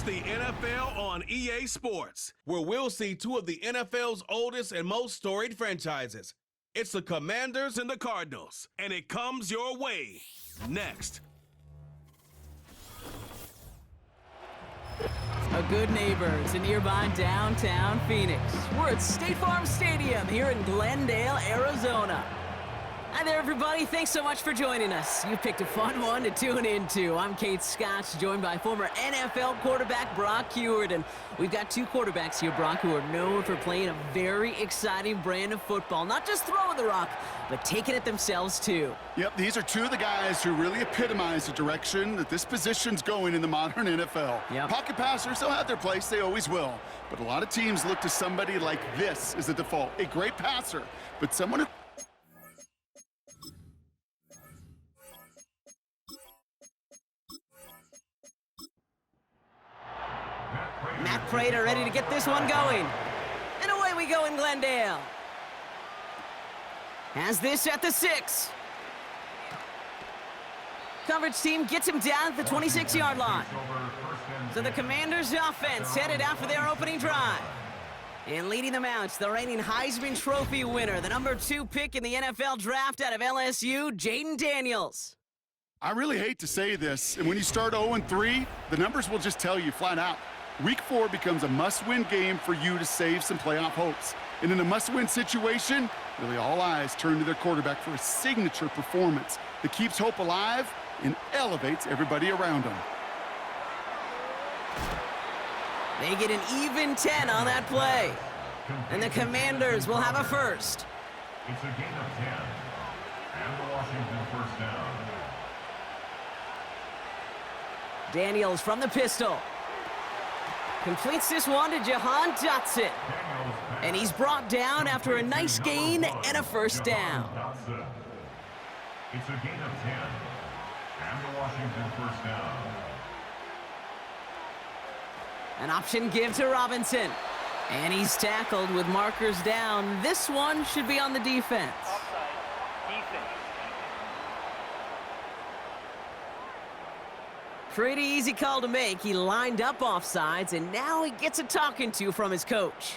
Watch the NFL on EA Sports, where we'll see two of the NFL's oldest and most storied franchises. It's the Commanders and the Cardinals, and it comes your way next. A good neighbor to nearby downtown Phoenix. We're at State Farm Stadium here in Glendale, Arizona. Hi there, everybody. Thanks so much for joining us. You picked a fun one to tune into. I'm Kate Scott, joined by former NFL quarterback Brock Huard. And we've got two quarterbacks here, Brock, who are known for playing a very exciting brand of football. Not just throwing the rock, but taking it themselves, too. Yep, these are two of the guys who really epitomize the direction that this position's going in the modern NFL. Yep. Pocket passers, they'll have their place. They always will. But a lot of teams look to somebody like this as a default. A great passer, but someone who... Matt Prater ready to get this one going. And away we go in Glendale. Has this at the 6. Coverage team gets him down at the 26-yard line. So the Commanders' offense headed out for their opening drive. And leading them out, the reigning Heisman Trophy winner, the number 2 pick in the NFL draft out of LSU, Jaden Daniels. I really hate to say this, and when you start 0-3, the numbers will just tell you flat out. Week 4 becomes a must-win game for you to save some playoff hopes. And in a must-win situation, really all eyes turn to their quarterback for a signature performance that keeps hope alive and elevates everybody around them. They get an even 10 on that play. And the Commanders will have a first. It's a gain of 10. And the Washington first down. Daniels from the pistol. Completes this one to Jahan Dotson. And he's brought down after a nice gain and a first down. It's a gain of 10. And the Washington first down. An option give to Robinson. And he's tackled with markers down. This one should be on the defense. Pretty easy call to make. He lined up offsides, and now he gets a talking to from his coach.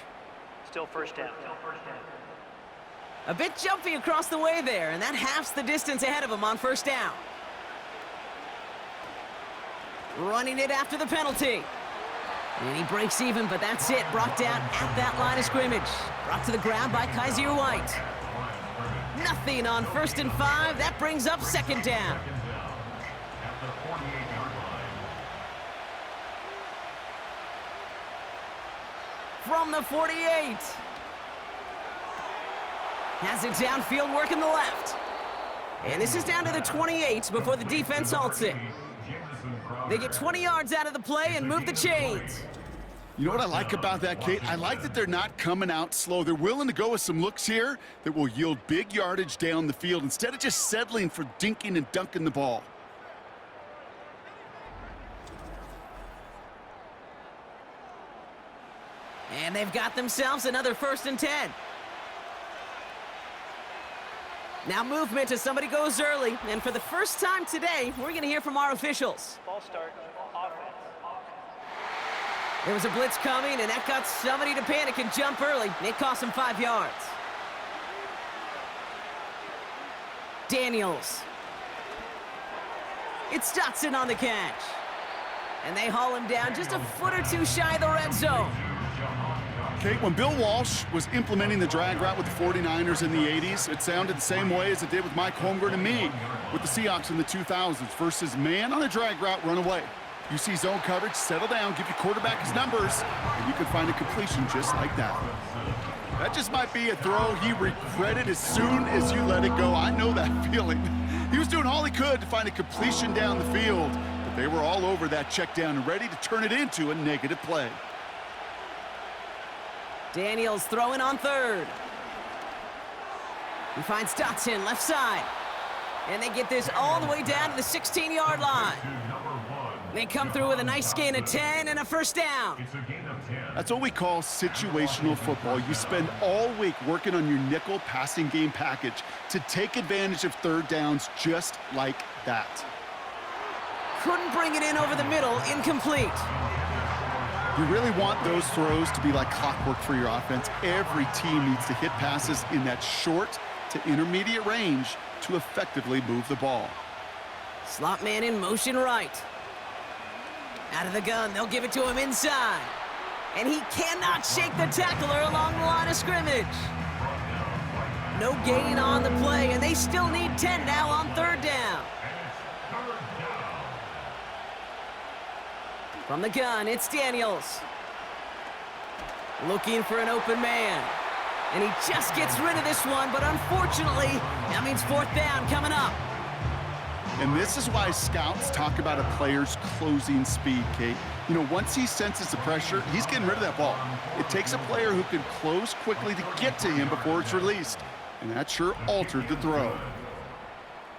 Still first down. A bit jumpy across the way there, and that halves the distance ahead of him on first down. Running it after the penalty. And he breaks even, but that's it. Brought down at that line of scrimmage. Brought to the ground by Kaiser White. Nothing on 1st and 5. That brings up second down. From the 48. Has it downfield, working the left. And this is down to the 28 before the defense halts it. They get 20 yards out of the play and move the chains. You know what I like about that, Kate? I like that they're not coming out slow. They're willing to go with some looks here that will yield big yardage down the field instead of just settling for dinking and dunking the ball. And they've got themselves another 1st and 10. Now movement as somebody goes early. And for the first time today, we're going to hear from our officials. Ball start, offense. There was a blitz coming, and that got somebody to panic and jump early. It cost him 5 yards. Daniels. It's Dotson on the catch. And they haul him down just a foot or two shy of the red zone. Kate, when Bill Walsh was implementing the drag route with the 49ers in the 80s, it sounded the same way as it did with Mike Holmgren and me with the Seahawks in the 2000s versus man on a drag route, run away. You see zone coverage, settle down, give your quarterback his numbers, and you can find a completion just like that. That just might be a throw he regretted as soon as you let it go. I know that feeling. He was doing all he could to find a completion down the field, but they were all over that check down and ready to turn it into a negative play. Daniels throwing on 3rd. He finds Dotson left side. And they get this all the way down to the 16-yard line. They come through with a nice gain of 10 and a first down. That's what we call situational football. You spend all week working on your nickel passing game package to take advantage of 3rd downs just like that. Couldn't bring it in over the middle, incomplete. You really want those throws to be like clockwork for your offense. Every team needs to hit passes in that short to intermediate range to effectively move the ball. Slot man in motion right. Out of the gun, they'll give it to him inside. And he cannot shake the tackler along the line of scrimmage. No gain on the play, and they still need 10 now on third down. From the gun, it's Daniels. Looking for an open man. And he just gets rid of this one, but unfortunately, that means fourth down coming up. And this is why scouts talk about a player's closing speed, Kate. You know, once he senses the pressure, he's getting rid of that ball. It takes a player who can close quickly to get to him before it's released. And that sure altered the throw.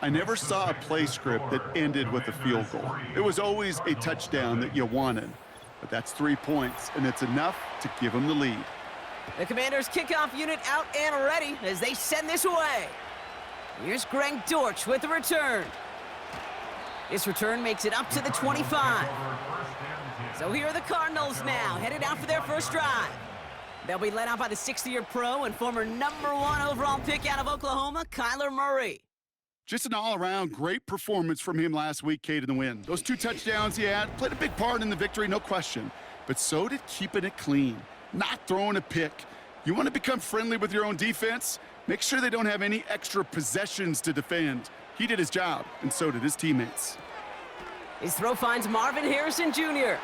I never saw a play script that ended with a field goal. It was always a touchdown that you wanted. But that's 3 points, and it's enough to give him the lead. The Commanders' kickoff unit out and ready as they send this away. Here's Greg Dortch with the return. This return makes it up to the 25. So here are the Cardinals now, headed out for their first drive. They'll be led out by the 6th-year pro and former #1 overall pick out of Oklahoma, Kyler Murray. Just an all-around great performance from him last week, Kate, in the win. Those 2 touchdowns he had played a big part in the victory, no question. But so did keeping it clean, not throwing a pick. You want to become friendly with your own defense? Make sure they don't have any extra possessions to defend. He did his job, and so did his teammates. His throw finds Marvin Harrison Jr.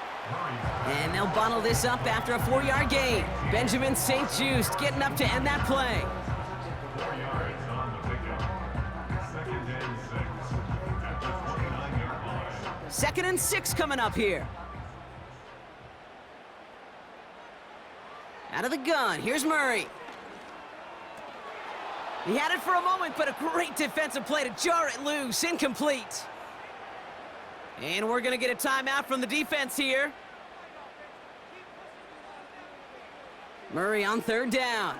And they'll bundle this up after a 4-yard gain. Benjamin St. Just getting up to end that play. 4 yards on the pickup. 2nd and 6 at the 29-yard line. 2nd and 6 coming up here. Out of the gun, here's Murray. He had it for a moment, but a great defensive play to jar it loose, incomplete. And we're gonna get a timeout from the defense here. Murray on 3rd down.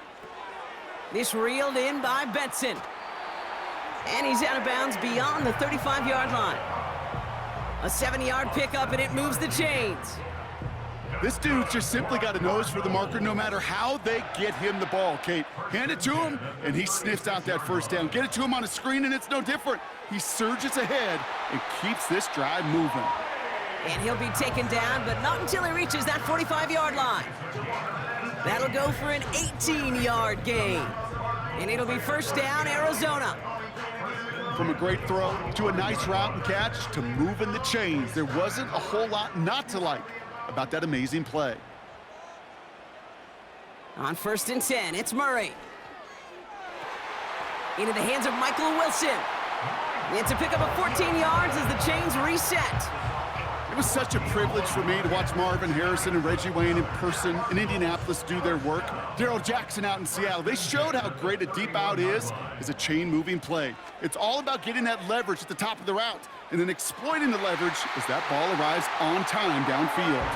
This reeled in by Benson. And he's out of bounds beyond the 35-yard line. A 7-yard pickup, and it moves the chains. This dude's just simply got a nose for the marker no matter how they get him the ball, Kate. Hand it to him, and he sniffs out that first down. Get it to him on a screen, and it's no different. He surges ahead and keeps this drive moving. And he'll be taken down, but not until he reaches that 45-yard line. That'll go for an 18-yard gain. And it'll be first down, Arizona. From a great throw to a nice route and catch to moving the chains, there wasn't a whole lot not to like about that amazing play. On 1st and 10, it's Murray. Into the hands of Michael Wilson. It's a pickup of 14 yards as the chains reset. It was such a privilege for me to watch Marvin Harrison and Reggie Wayne in person in Indianapolis do their work. Darrell Jackson out in Seattle. They showed how great a deep out is as a chain-moving play. It's all about getting that leverage at the top of the route and then exploiting the leverage as that ball arrives on time downfield.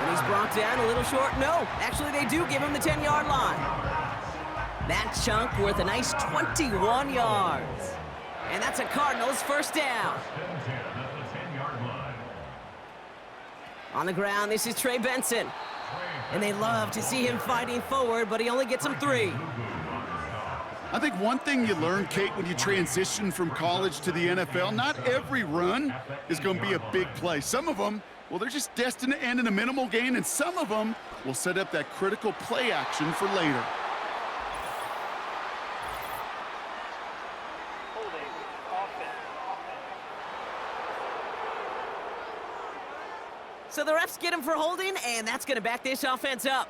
And he's brought down a little short. No, actually they do give him the 10-yard line. That chunk worth a nice 21 yards. And that's a Cardinals first down. On the ground, this is Trey Benson. And they love to see him fighting forward, but he only gets them 3. I think one thing you learn, Kate, when you transition from college to the NFL, not every run is going to be a big play. Some of them, well, they're just destined to end in a minimal gain, and some of them will set up that critical play action for later. Holding. Offense. So the refs get him for holding, and that's going to back this offense up.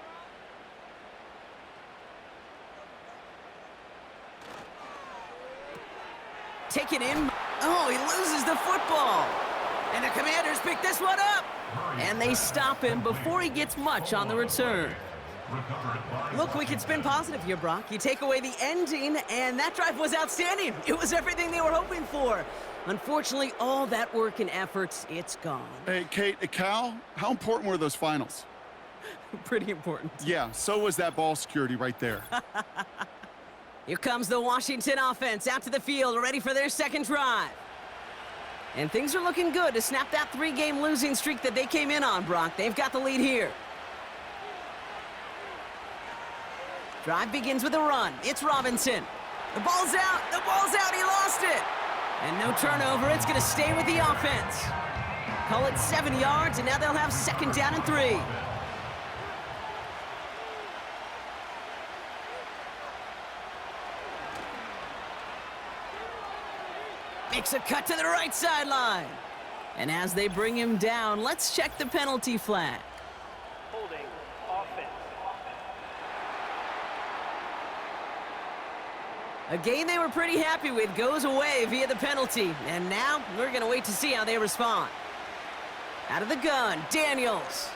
Taken in. Oh, he loses the football. And the Commanders pick this one up. And they stop him before he gets much on the return. Look, we can spin positive here, Brock. You take away the ending, and that drive was outstanding. It was everything they were hoping for. Unfortunately, all that work and effort, it's gone. Hey, Kate, Cal, how important were those finals? Pretty important. Yeah, so was that ball security right there. Here comes the Washington offense out to the field, ready for their second drive. And things are looking good to snap that 3-game losing streak that they came in on, Brock. They've got the lead here. Drive begins with a run. It's Robinson. The ball's out. The ball's out. He lost it. And no turnover. It's going to stay with the offense. Call it 7 yards, and now they'll have 2nd down and 3. Makes a cut to the right sideline. And as they bring him down, let's check the penalty flag. Holding offense. A game they were pretty happy with goes away via the penalty. And now we're going to wait to see how they respond. Out of the gun, Daniels.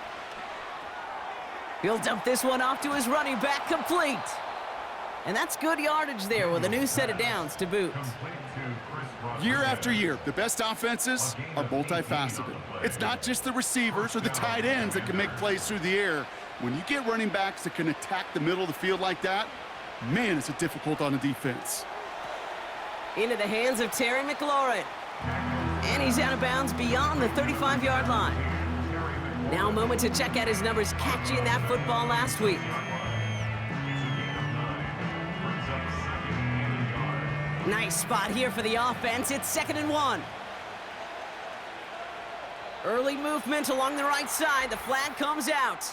He'll dump this one off to his running back, complete. And that's good yardage there with a new set of downs to boot. Year after year, the best offenses are multifaceted. It's not just the receivers or the tight ends that can make plays through the air. When you get running backs that can attack the middle of the field like that, man, is it difficult on the defense. Into the hands of Terry McLaurin. And he's out of bounds beyond the 35-yard line. Now a moment to check out his numbers catching that football last week. Nice spot here for the offense. It's 2nd and 1. Early movement along the right side. The flag comes out.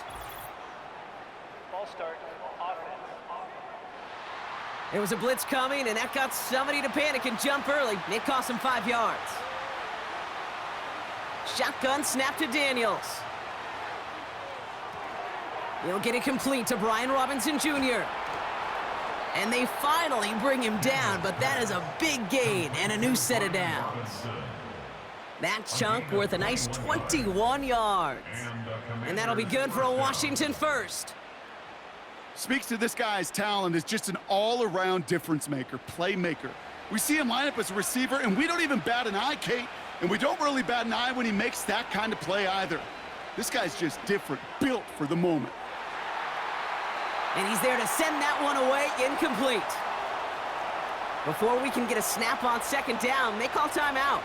Ball start. Offense. There was a blitz coming, and that got somebody to panic and jump early. It cost him 5 yards. Shotgun snap to Daniels. He'll get it complete to Brian Robinson Jr. And they finally bring him down, but that is a big gain and a new set of downs. That chunk worth a nice 21 yards. And that'll be good for a Washington first. Speaks to this guy's talent as just an all-around difference maker, playmaker. We see him line up as a receiver, and we don't even bat an eye, Kate. And we don't really bat an eye when he makes that kind of play either. This guy's just different, built for the moment. And he's there to send that one away, incomplete. Before we can get a snap on 2nd down, they call timeout.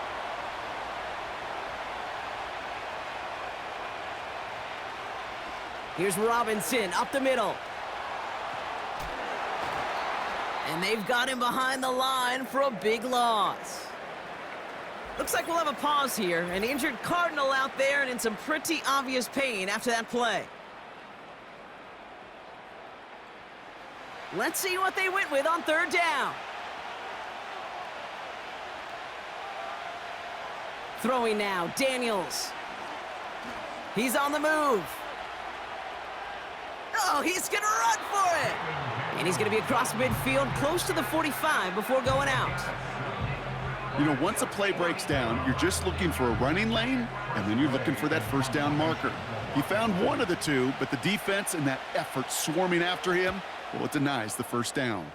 Here's Robinson up the middle. And they've got him behind the line for a big loss. Looks like we'll have a pause here. An injured Cardinal out there and in some pretty obvious pain after that play. Let's see what they went with on 3rd down. Throwing now, Daniels. He's on the move. Oh, he's going to run for it. And he's going to be across midfield, close to the 45 before going out. You know, once a play breaks down, you're just looking for a running lane, and then you're looking for that 1st down marker. He found one of the two, but the defense and that effort swarming after him, well, it denies the 1st down.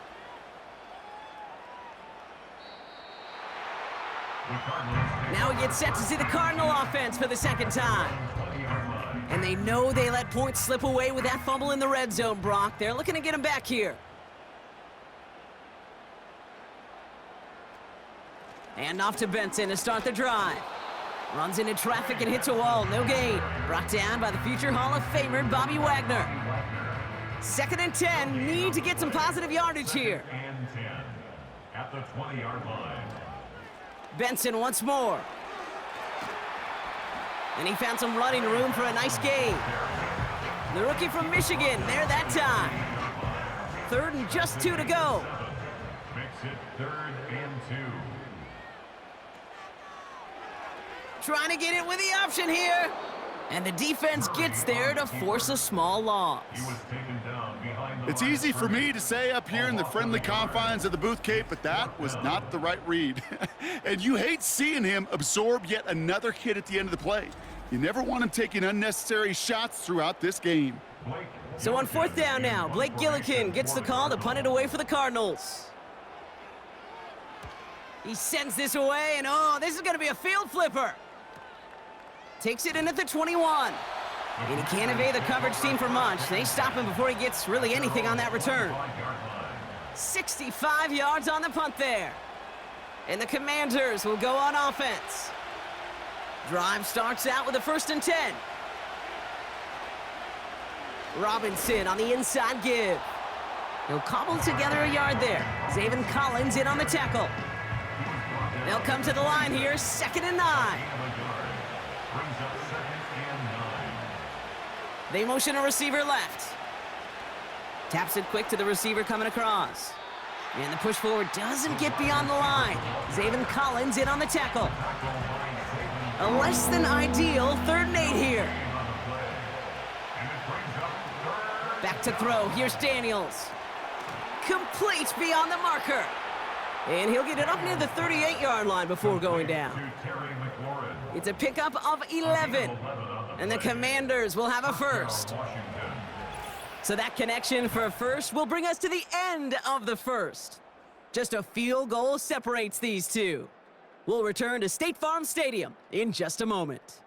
Now we get set to see the Cardinal offense for the 2nd time. And they know they let points slip away with that fumble in the red zone, Brock. They're looking to get him back here. And off to Benson to start the drive. Runs into traffic and hits a wall. No gain. Brought down by the future Hall of Famer, Bobby Wagner. 2nd and 10. Need to get some positive yardage here. And 10 at the 20-yard line. Benson once more. And he found some running room for a nice gain. The rookie from Michigan, there that time. 3rd and just 2 to go. Makes it 3rd and 2. Trying to get it with the option here. And the defense gets there to force a small loss. He was taken down behind the It's line easy of for me scrimmage. to say up here in the friendly confines of the booth, Kate, but that was not the right read. And you hate seeing him absorb yet another hit at the end of the play. You never want him taking unnecessary shots throughout this game. So on 4th down now, Blake Gillikin gets the call to punt it away for the Cardinals. He sends this away, and oh, this is going to be a field flipper. Takes it in at the 21. And he can't evade the coverage team for much. They stop him before he gets really anything on that return. 65 yards on the punt there. And the Commanders will go on offense. Drive starts out with a 1st and 10. Robinson on the inside give. He'll cobble together a yard there. Zaven Collins in on the tackle. They'll come to the line here, 2nd and 9. Brings up 2nd and 9. They motion a receiver left. Taps it quick to the receiver coming across. And the push forward doesn't get beyond the line. Zaven Collins in on the tackle. A less than ideal 3rd and 8 here. Back to throw. Here's Daniels. Complete beyond the marker. And he'll get it up near the 38-yard line before going down. It's a pickup of 11. And the Commanders will have a first. So that connection for a first will bring us to the end of the first. Just a field goal separates these two. We'll return to State Farm Stadium in just a moment.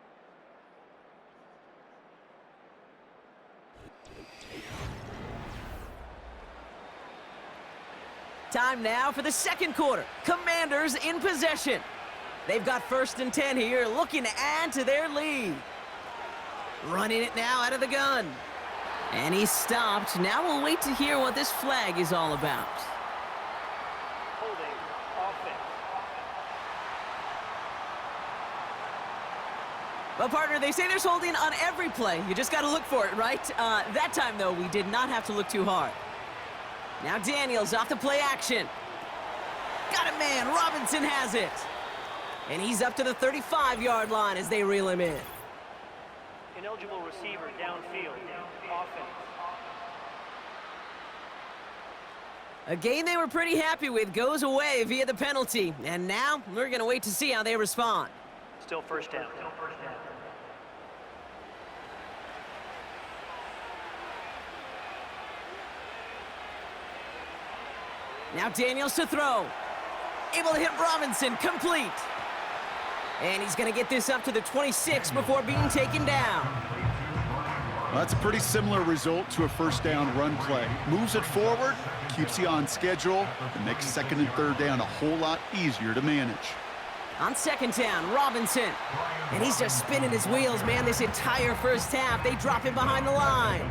Time now for the second quarter. Commanders in possession. They've got 1st and 10 here, looking to add to their lead. Running it now out of the gun. And he's stopped. Now we'll wait to hear what this flag is all about. Holding offense. Well, partner, they say there's holding on every play. You just got to look for it, right? That time, though, we did not have to look too hard. Now Daniels off the play action. Got a man. Robinson has it. And he's up to the 35-yard line as they reel him in. Ineligible receiver downfield. Offense. A game they were pretty happy with goes away via the penalty. And now we're going to wait to see how they respond. Still first down. Now Daniels to throw. Able to hit Robinson, complete. And he's going to get this up to the 26 before being taken down. Well, that's a pretty similar result to a first down run play. Moves it forward, keeps you on schedule, and makes 2nd and 3rd down a whole lot easier to manage. On 2nd down, Robinson. And he's just spinning his wheels, man, this entire first half. They drop him behind the line.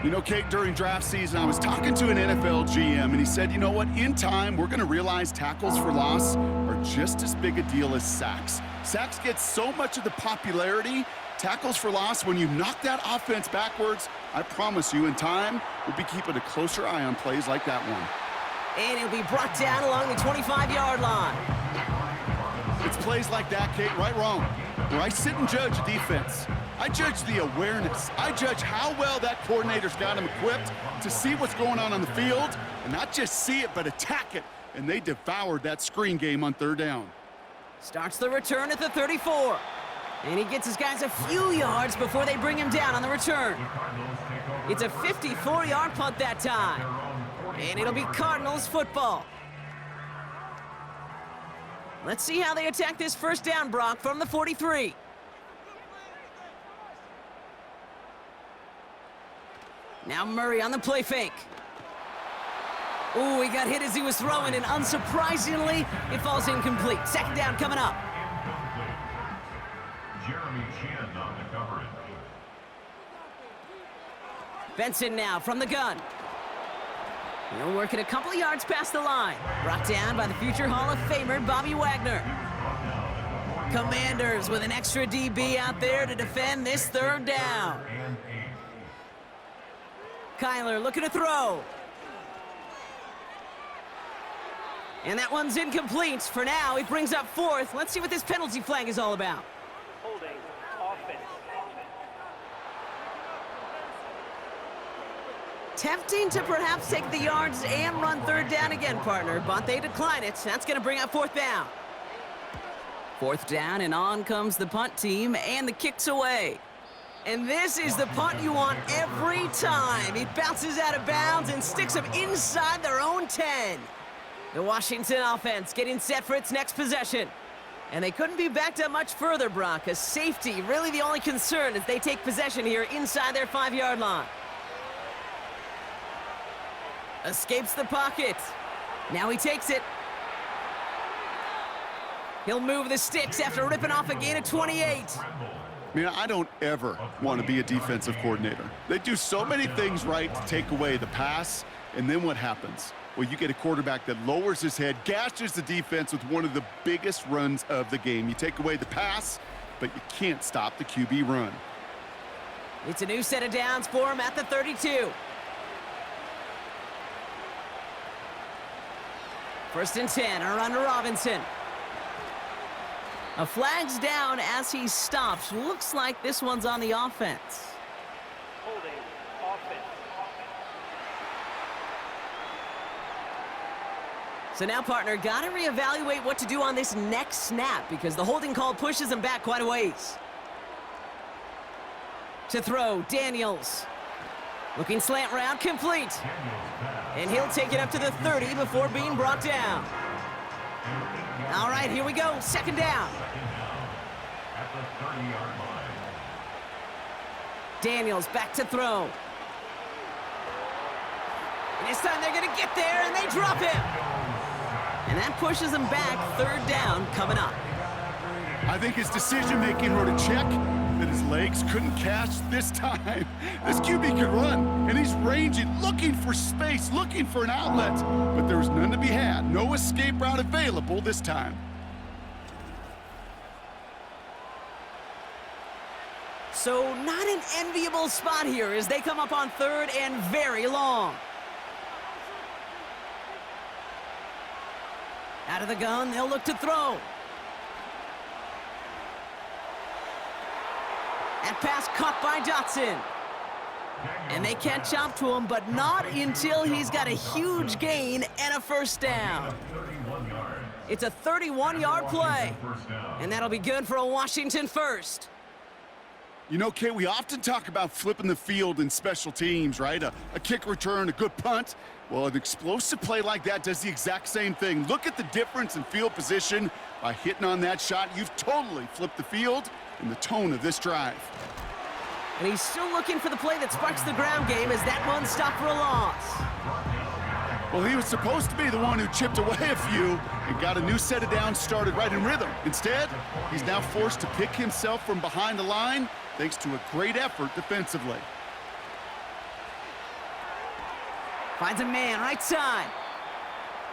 You know, Kate, during draft season, I was talking to an NFL GM, and he said, you know what, in time, we're going to realize tackles for loss are just as big a deal as sacks. Sacks get so much of the popularity. Tackles for loss, when you knock that offense backwards, I promise you, in time, we'll be keeping a closer eye on plays like that one. And he'll be brought down along the 25-yard line. It's plays like that, Kate, right, wrong, where I sit and judge a defense. I judge the awareness. I judge how well that coordinator's got him equipped to see what's going on the field, and not just see it, but attack it. And they devoured that screen game on 3rd down. Starts the return at the 34. And he gets his guys a few yards before they bring him down on the return. It's a 54-yard punt that time. And it'll be Cardinals football. Let's see how they attack this first down, Brock, from the 43. Now Murray on the play fake. Ooh, he got hit as he was throwing, and unsurprisingly, it falls incomplete. 2nd down coming up. Jeremy Chin on the coverage. Benson now from the gun. He'll work it a couple of yards past the line. Brought down by the future Hall of Famer, Bobby Wagner. Commanders with an extra DB out there to defend this 3rd down. Kyler looking to throw. And that one's incomplete. For now, it brings up 4th. Let's see what this penalty flag is all about. Holding offense. Tempting to perhaps take the yards and run 3rd down again, partner, but they decline it. That's going to bring up 4th down. 4th down, and on comes the punt team, and the kick's away. And this is the punt you want every time. It bounces out of bounds and sticks them inside their own 10. The Washington offense getting set for its next possession. And they couldn't be backed up much further, Brock, as safety really the only concern as they take possession here inside their 5-yard line. Escapes the pocket. Now he takes it. He'll move the sticks after ripping off a gain of 28. Man, I don't ever want to be a defensive coordinator. They do so many things right to take away the pass, And then what happens? Well, you get a quarterback that lowers his head, gashes the defense with one of the biggest runs of the game. You take away the pass, but you can't stop the QB run. It's a new set of downs for him at the 32. First and 10, around to Robinson. A flag's down as he stops. Looks like this one's on the offense. Holding offense. So now, partner, got to reevaluate what to do on this next snap because the holding call pushes him back quite a ways. To throw, Daniels. Looking slant route, complete. And he'll take it up to the 30 before being brought down. All right, here we go. Second down. At the 30-yard line. Daniels back to throw. And this time they're going to get there, and they drop him. And that pushes him back. Third down coming up. I think his decision-making wrote a check that his legs couldn't catch this time. This QB can run, and he's ranging, looking for space, looking for an outlet. But there was none to be had. No escape route available this time. So not an enviable spot here as they come up on third and very long. Out of the gun, they'll look to throw. That pass caught by Dotson. And they catch up to him, but not until he's got a huge gain and a first down. It's a 31-yard play. And that'll be good for a Washington first. You know, Kate, we often talk about flipping the field in special teams, right? A kick return, a good punt. Well, an explosive play like that does the exact same thing. Look at the difference in field position. By hitting on that shot, you've totally flipped the field and the tone of this drive. And he's still looking for the play that sparks the ground game as that one stopped for a loss. Well, he was supposed to be the one who chipped away a few and got a new set of downs started right in rhythm. Instead, he's now forced to pick himself from behind the line thanks to a great effort defensively. Finds a man right side.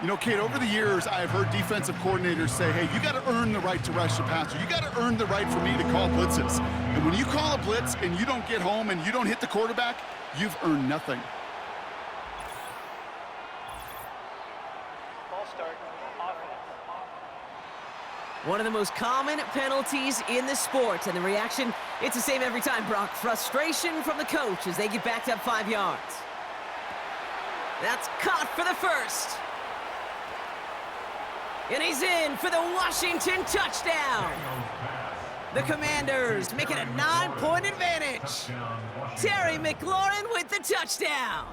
You know, Kate, over the years, I've heard defensive coordinators say, hey, you got to earn the right to rush the passer. You got to earn the right for me to call blitzes. And when you call a blitz and you don't get home and you don't hit the quarterback, you've earned nothing. Ball start offense. One of the most common penalties in the sport, and the reaction, it's the same every time, Brock. Frustration from the coach as they get backed up 5 yards. That's caught for the first. And he's in for the Washington touchdown. The Commanders make it a 9-point advantage. Terry McLaurin with the touchdown.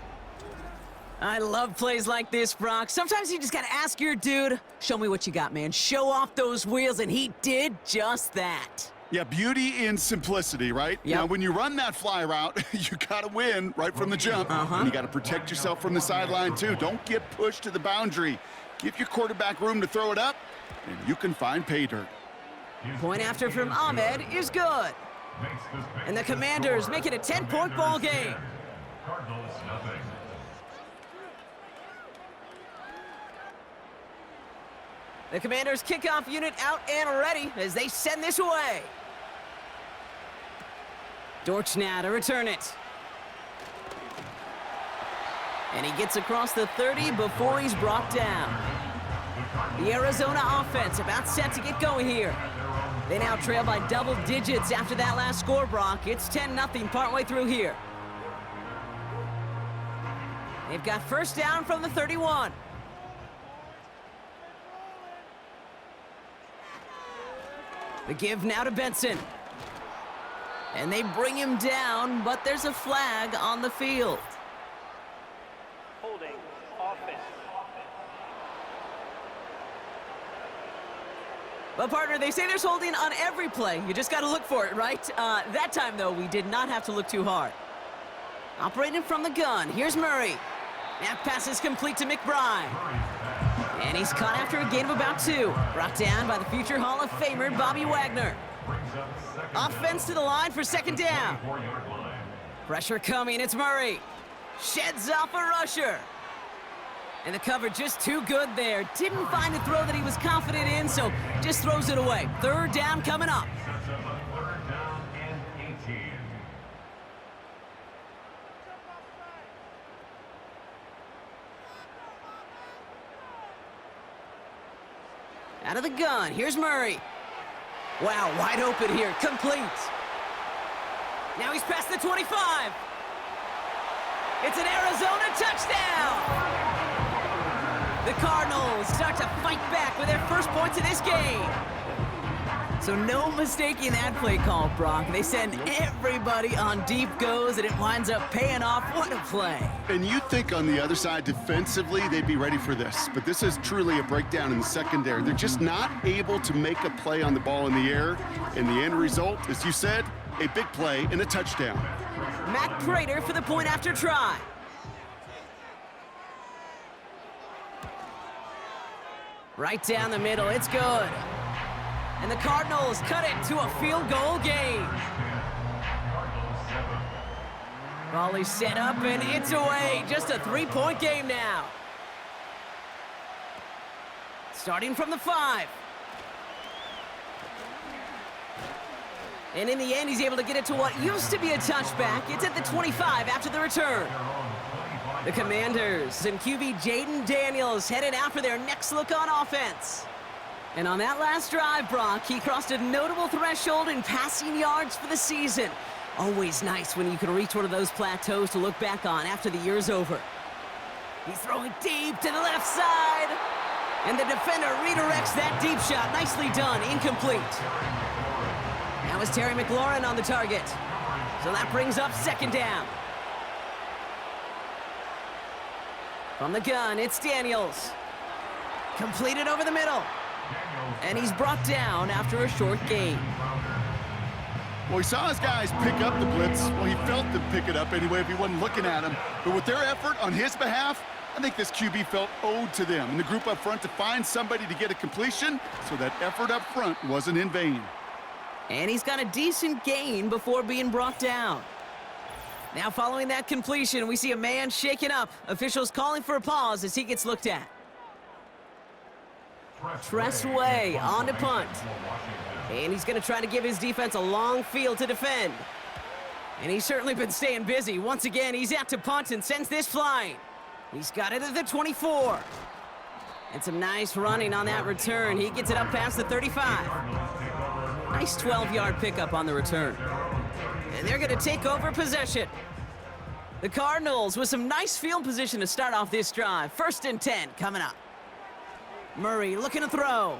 I love plays like this, Brock. Sometimes you just got to ask your dude, show me what you got, man. Show off those wheels, and he did just that. Yeah, beauty in simplicity, right? Yep. Now, when you run that fly route, you got to win right from the jump. And you got to protect yourself from the sideline, too. Don't get pushed to the boundary. Give your quarterback room to throw it up, and you can find pay dirt. Point after from Ahmed is good. And the Commanders make it a 10-point ball game. Cardinals nothing. The Commanders' kickoff unit out and ready as they send this away. Dortch now to return it. And he gets across the 30 before he's brought down. The Arizona offense about set to get going here. They now trail by double digits after that last score, Brock. It's 10-0 partway through here. They've got first down from the 31. The give now to Benson. And they bring him down, but there's a flag on the field. Holding offense. But, partner, they say there's holding on every play. You just got to look for it, right? That time, though, we did not have to look too hard. Operating from the gun, here's Murray. That pass is complete to McBride. And he's caught after a gain of about 2. Brought down by the future Hall of Famer, Bobby Wagner. Offense to the line for second down. Pressure coming, it's Murray. Sheds off a rusher. And the cover just too good there. Didn't find a throw that he was confident in, so just throws it away. Third down coming up. Sets up a third down and 18. Out of the gun, here's Murray. Wow, wide open here, complete. Now he's past the 25. It's an Arizona touchdown! The Cardinals start to fight back with their first points of this game. So no mistaking that play call, Brock. They send everybody on deep goes, and it winds up paying off. What a play. And you think on the other side, defensively, they'd be ready for this. But this is truly a breakdown in the secondary. They're just not able to make a play on the ball in the air. And the end result, as you said, a big play and a touchdown. Matt Prater for the point after try. Right down the middle, it's good. And the Cardinals cut it to a field goal game. Volley set up and it's away. Just a 3-point game now. Starting from the 5. And in the end, he's able to get it to what used to be a touchback. It's at the 25 after the return. The Commanders and QB Jaden Daniels headed out for their next look on offense. And on that last drive, Brock, he crossed a notable threshold in passing yards for the season. Always nice when you can reach one of those plateaus to look back on after the year's over. He's throwing deep to the left side. And the defender redirects that deep shot. Nicely done, incomplete. That was Terry McLaurin on the target. So that brings up second down. From the gun, it's Daniels. Completed over the middle. And he's brought down after a short gain. Well, he saw his guys pick up the blitz. Well, he felt them pick it up anyway if he wasn't looking at him. But with their effort on his behalf, I think this QB felt owed to them and the group up front to find somebody to get a completion, so that effort up front wasn't in vain. And he's got a decent gain before being brought down. Now following that completion, we see a man shaken up. Officials calling for a pause as he gets looked at. Tressway on to punt. And he's going to try to give his defense a long field to defend. And he's certainly been staying busy. Once again, he's out to punt and sends this flying. He's got it at the 24. And some nice running on that return. He gets it up past the 35. Nice 12-yard pickup on the return. And they're going to take over possession. The Cardinals with some nice field position to start off this drive. 1st and 10 coming up. Murray looking to throw.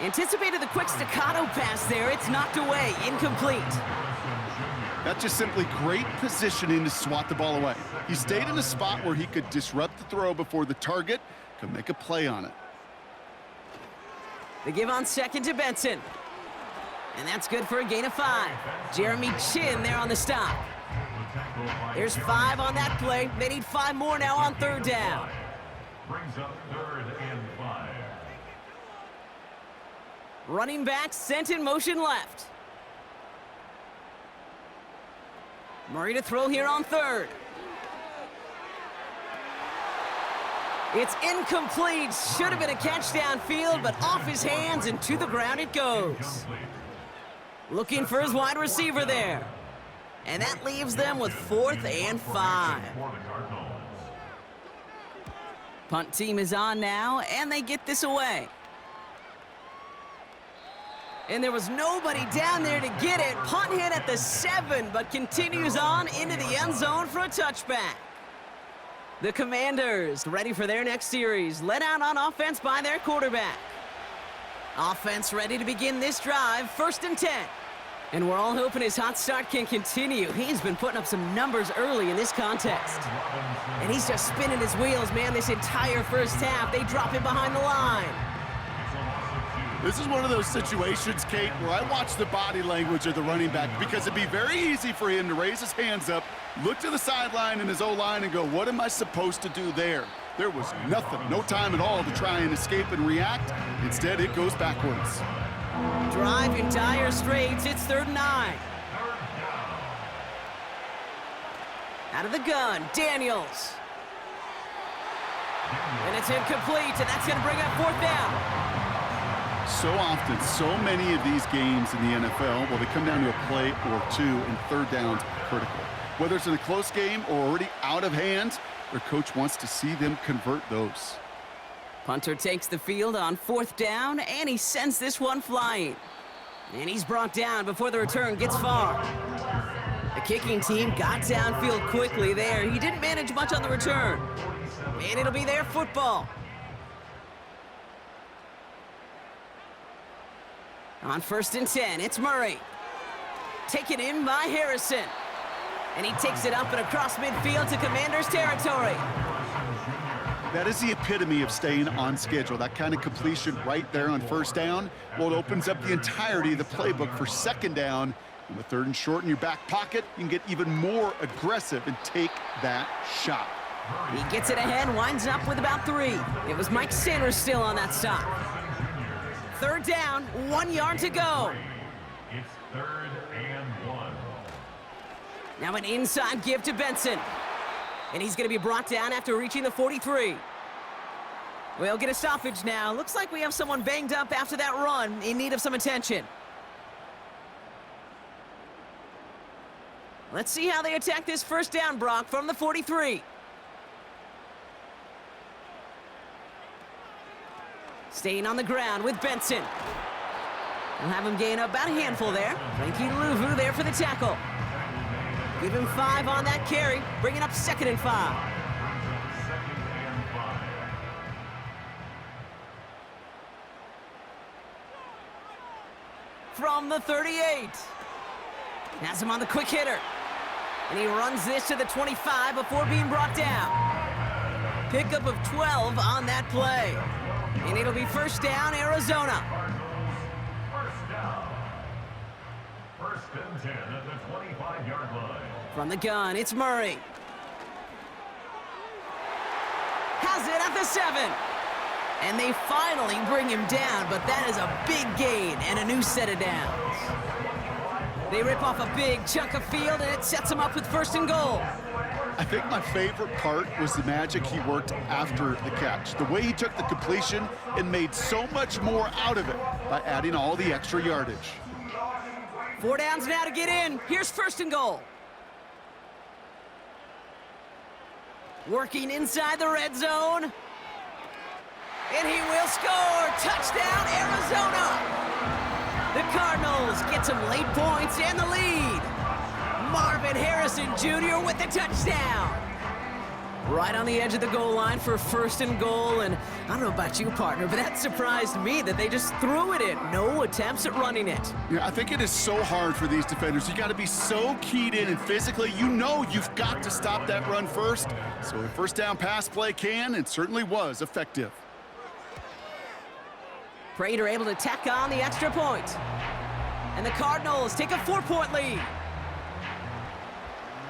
Anticipated the quick staccato pass there. It's knocked away, incomplete. That's just simply great positioning to swat the ball away. He stayed in a spot where he could disrupt the throw before the target could make a play on it. They give on second to Benson. And that's good for a gain of 5. Jeremy Chin there on the stop. There's 5 on that play. They need 5 more now on 3rd down. Brings up 3rd and 5. Running back sent in motion left. Murray to throw here on 3rd. It's incomplete. Should have been a catch downfield, but off his hands and to the ground it goes. Looking for his wide receiver there. And that leaves them with 4th and 5. Punt team is on now, and they get this away. And there was nobody down there to get it. Punt hit at the 7, but continues on into the end zone for a touchback. The Commanders ready for their next series, led out on offense by their quarterback. Offense ready to begin this drive, 1st and 10. And we're all hoping his hot start can continue. He's been putting up some numbers early in this contest. And he's just spinning his wheels, man, this entire first half. They drop him behind the line. This is one of those situations, Kate, where I watch the body language of the running back, because it'd be very easy for him to raise his hands up, look to the sideline in his O-line and go, what am I supposed to do there? There was nothing, no time at all to try and escape and react. Instead, it goes backwards. Drive in dire straits. It's 3rd and 9. Out of the gun, Daniels. And it's incomplete, and that's going to bring up fourth down. So often, so many of these games in the NFL, well, they come down to a play or two, and third downs are critical. Whether it's in a close game or already out of hand, their coach wants to see them convert those. Punter takes the field on fourth down, and he sends this one flying. And he's brought down before the return gets far. The kicking team got downfield quickly there. He didn't manage much on the return. And it'll be their football. On 1st and 10, it's Murray. Taken in by Harrison. And he takes it up and across midfield to Commanders territory. That is the epitome of staying on schedule. That kind of completion right there on first down. Well, it opens up the entirety of the playbook for second down. And with 3rd and short in your back pocket, you can get even more aggressive and take that shot. He gets it ahead, winds up with about 3. It was Mike Sanders still on that stop. 3rd down, 1 yard to go. It's 3rd and 1. Now an inside give to Benson. And he's going to be brought down after reaching the 43. We'll get a stoppage now. Looks like we have someone banged up after that run, in need of some attention. Let's see how they attack this first down, Brock, from the 43. Staying on the ground with Benson. We'll have him gain about a handful there. Frankie Louvu there for the tackle. Give him 5 on that carry, bringing up 2nd and 5. 2nd and 5. From the 38. Has him on the quick hitter. And he runs this to the 25 before being brought down. Pickup of 12 on that play. And it'll be first down, Arizona. First down. 1st and 10 at the 25-yard line. From the gun, it's Murray. Has it at the 7. And they finally bring him down, but that is a big gain and a new set of downs. They rip off a big chunk of field, and it sets them up with 1st and goal. I think my favorite part was the magic he worked after the catch. The way he took the completion and made so much more out of it by adding all the extra yardage. 4 downs now to get in. Here's 1st and goal. Working inside the red zone. And he will score. Touchdown, Arizona. The Cardinals get some late points and the lead. Marvin Harrison Jr. with the touchdown. Right on the edge of the goal line for 1st and goal. And I don't know about you, partner, but that surprised me that they just threw it in. No attempts at running it. Yeah, I think it is so hard for these defenders. You got to be so keyed in, and physically, you know you've got to stop that run first. So a first down pass play can and certainly was effective. Prater able to tack on the extra point. And the Cardinals take a 4-point lead.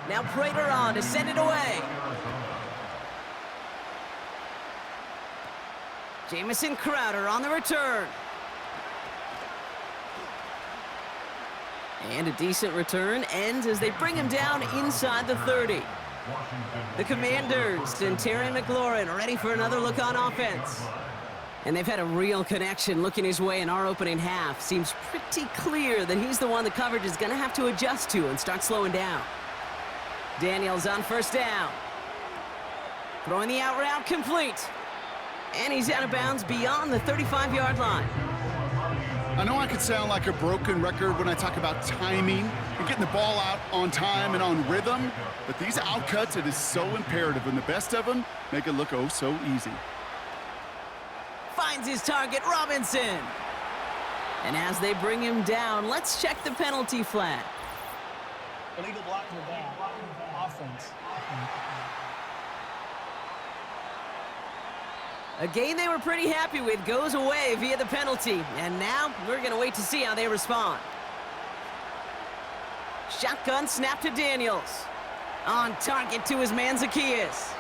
Now Prater on to send it away. Jamison Crowder on the return. And a decent return ends as they bring him down inside the 30. The Commanders and Terry McLaurin ready for another look on offense. And they've had a real connection looking his way in our opening half. Seems pretty clear that he's the one the coverage is going to have to adjust to and start slowing down. Daniels on 1st down. Throwing the out route complete. And he's out of bounds beyond the 35-yard line. I know I could sound like a broken record when I talk about timing and getting the ball out on time and on rhythm, but these outcuts, it is so imperative, and the best of them make it look oh so easy. Finds his target, Robinson. And as they bring him down, let's check the penalty flag. Illegal blocking the ball. Offense. A game they were pretty happy with goes away via the penalty. And now we're going to wait to see how they respond. Shotgun snap to Daniels. On target to his man Zacchaeus.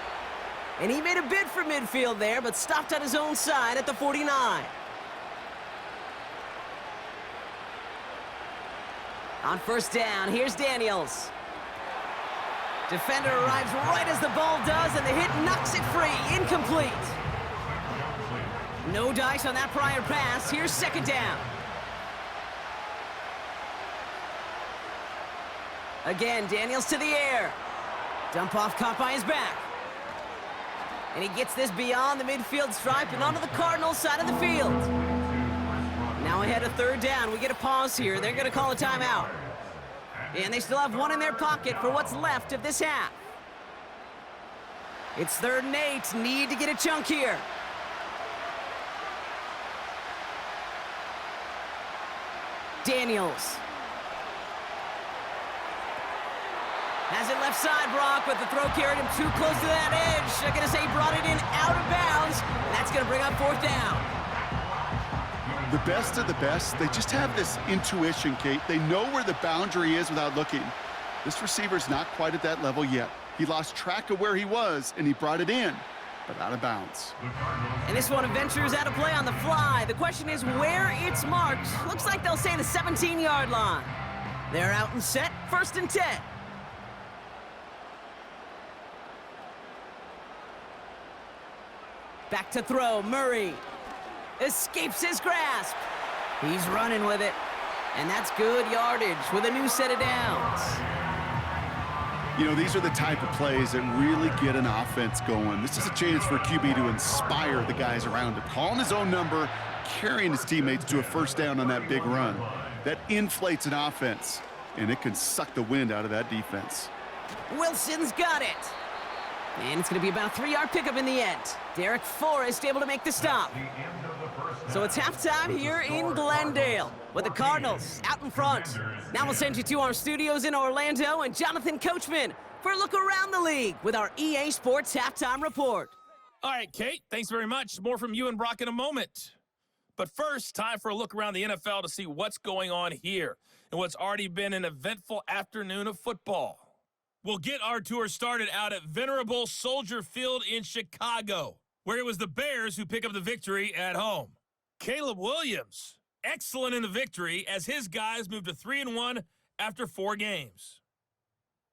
And he made a bid for midfield there, but stopped on his own side at the 49. On 1st down, here's Daniels. Defender arrives right as the ball does, and the hit knocks it free. Incomplete. No dice on that prior pass. Here's second down. Again, Daniels to the air. Dump off caught by his back. And he gets this beyond the midfield stripe and onto the Cardinals side of the field. Now ahead of third down. We get a pause here. They're going to call a timeout. And they still have one in their pocket for what's left of this half. It's 3rd and 8. Need to get a chunk here. Daniels. Has it left side, Brock, but the throw carried him too close to that edge. I'm going to say he brought it in out of bounds. That's going to bring up 4th down. The best of the best, they just have this intuition, Kate. They know where the boundary is without looking. This receiver's not quite at that level yet. He lost track of where he was, and he brought it in, but out of bounds. And this one ventures out of play on the fly. The question is where it's marked. Looks like they'll say the 17-yard line. They're out and set, 1st and 10. Back to throw, Murray escapes his grasp. He's running with it, and that's good yardage with a new set of downs. You know, these are the type of plays that really get an offense going. This is a chance for QB to inspire the guys around him. Calling his own number, carrying his teammates to a 1st down on that big run. That inflates an offense, and it can suck the wind out of that defense. Wilson's got it. And it's going to be about a 3-yard pickup in the end. Derek Forrest able to make the stop. So it's halftime here in Glendale with the Cardinals out in front. Now we'll send you to our studios in Orlando and Jonathan Coachman for a look around the league with our EA Sports Halftime Report. All right, Kate, thanks very much. More from you and Brock in a moment. But first, time for a look around the NFL to see what's going on here and what's already been an eventful afternoon of football. We'll get our tour started out at venerable Soldier Field in Chicago, where it was the Bears who pick up the victory at home. Caleb Williams, excellent in the victory as his guys moved to 3-1 after 4 games.